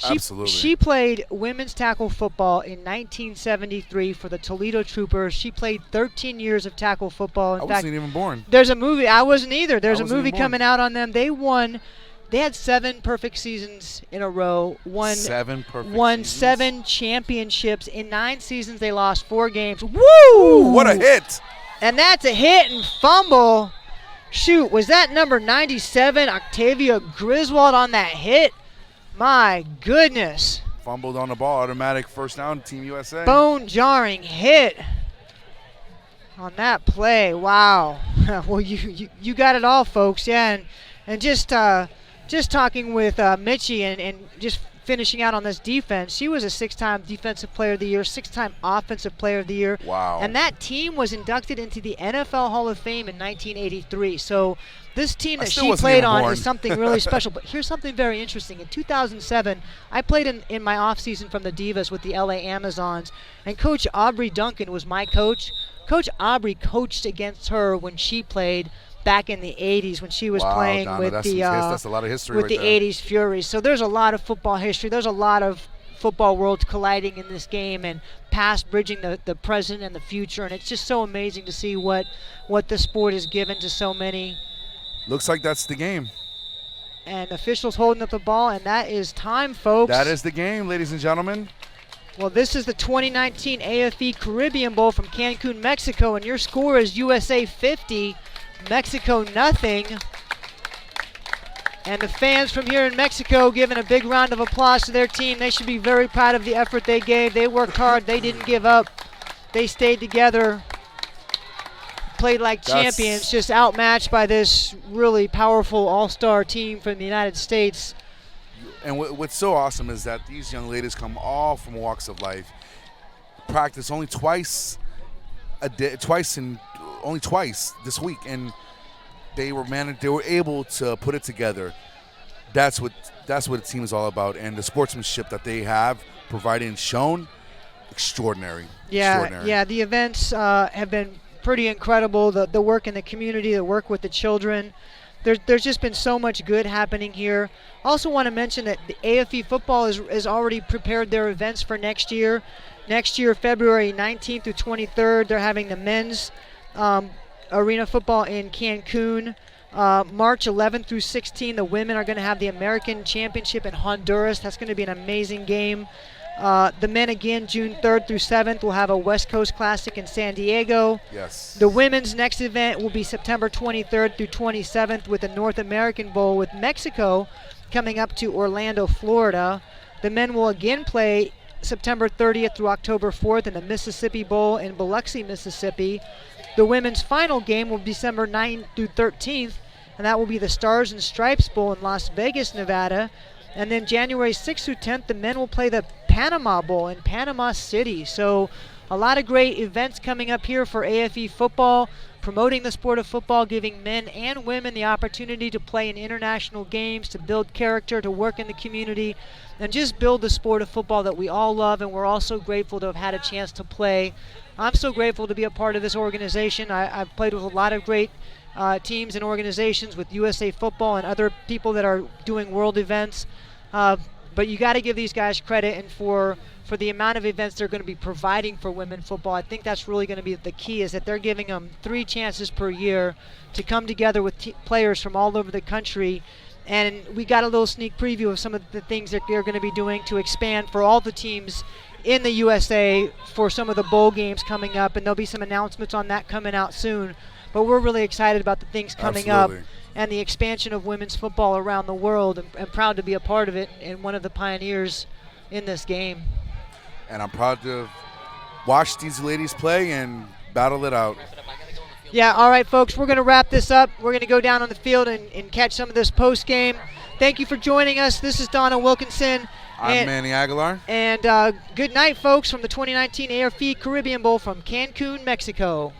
Absolutely. She played women's tackle football in 1973 for the Toledo Troopers. She played 13 years of tackle football. In I fact, wasn't even born. There's a movie. I wasn't either. There's a wasn't movie even born. coming out on them. They had 7 perfect seasons in a row. Won 7 perfect Won seasons? 7 championships. In 9 seasons, they lost 4 games. Woo! Ooh, what a hit! And that's a hit and fumble. Shoot, was that number 97, Octavia Griswold, on that hit? My goodness. Fumbled on the ball. Automatic first down, Team USA. Bone-jarring hit on that play. Wow. Well, you got it all, folks. Yeah, and just talking with Mitchie and just finishing out on this defense, she was a 6-time Defensive Player of the Year, 6-time Offensive Player of the Year. Wow. And that team was inducted into the NFL Hall of Fame in 1983. So this team that she played on is something really special. But here's something very interesting. In 2007, I played in my offseason from the Divas with the LA Amazons, and Coach Aubrey Duncan was my coach. Coach Aubrey coached against her when she played back in the 80s when she was playing Donna, with that's a lot of history with right the there. 80s Furies. So there's a lot of football history. There's a lot of football worlds colliding in this game, and past bridging the present and the future. And it's just so amazing to see what the sport has given to so many. Looks like that's the game. And officials holding up the ball, and that is time, folks. That is the game, ladies and gentlemen. Well, this is the 2019 AFE Caribbean Bowl from Cancun, Mexico, and your score is USA 50, Mexico nothing. And the fans from here in Mexico giving a big round of applause to their team. They should be very proud of the effort they gave. They worked hard. They didn't give up. They stayed together, played like champions, just outmatched by this really powerful all-star team from the United States. And what's so awesome is that these young ladies come all from walks of life, practice only twice a day, only twice this week, and they were able to put it together. That's what the team is all about, and the sportsmanship that they have provided and shown, extraordinary. Yeah. The events have been pretty incredible. The work in the community, the work with the children. There's just been so much good happening here. Also want to mention that the AFE football has already prepared their events for next year. Next year, February 19th through 23rd, they're having the men's arena football in Cancun. March 11th through 16th, the women are going to have the American Championship in Honduras. That's going to be an amazing game. The men again, June 3rd through 7th, will have a West Coast Classic in San Diego. Yes. The women's next event will be September 23rd through 27th with the North American Bowl with Mexico coming up to Orlando, Florida. The men will again play September 30th through October 4th in the Mississippi Bowl in Biloxi, Mississippi. The women's final game will be December 9th through 13th, and that will be the Stars and Stripes Bowl in Las Vegas, Nevada. And then January 6th through 10th, the men will play the Panama Bowl in Panama City. So a lot of great events coming up here for AFE football, promoting the sport of football, giving men and women the opportunity to play in international games, to build character, to work in the community, and just build the sport of football that we all love, and we're all so grateful to have had a chance to play. I'm so grateful to be a part of this organization. I've played with a lot of great teams and organizations with USA Football and other people that are doing world events. But you got to give these guys credit, and for the amount of events they're going to be providing for women football. I think that's really going to be the key, is that they're giving them 3 chances per year to come together with players from all over the country. And we got a little sneak preview of some of the things that they're going to be doing to expand for all the teams in the USA for some of the bowl games coming up, and there'll be some announcements on that coming out soon. But we're really excited about the things coming up and the expansion of women's football around the world, and proud to be a part of it and one of the pioneers in this game. And I'm proud to watch these ladies play and battle it out. Yeah, all right, folks, we're going to wrap this up. We're going to go down on the field and catch some of this post game. Thank you for joining us. This is Donna Wilkinson. I'm Manny Aguilar. And good night, folks, from the 2019 AFE Caribbean Bowl from Cancun, Mexico.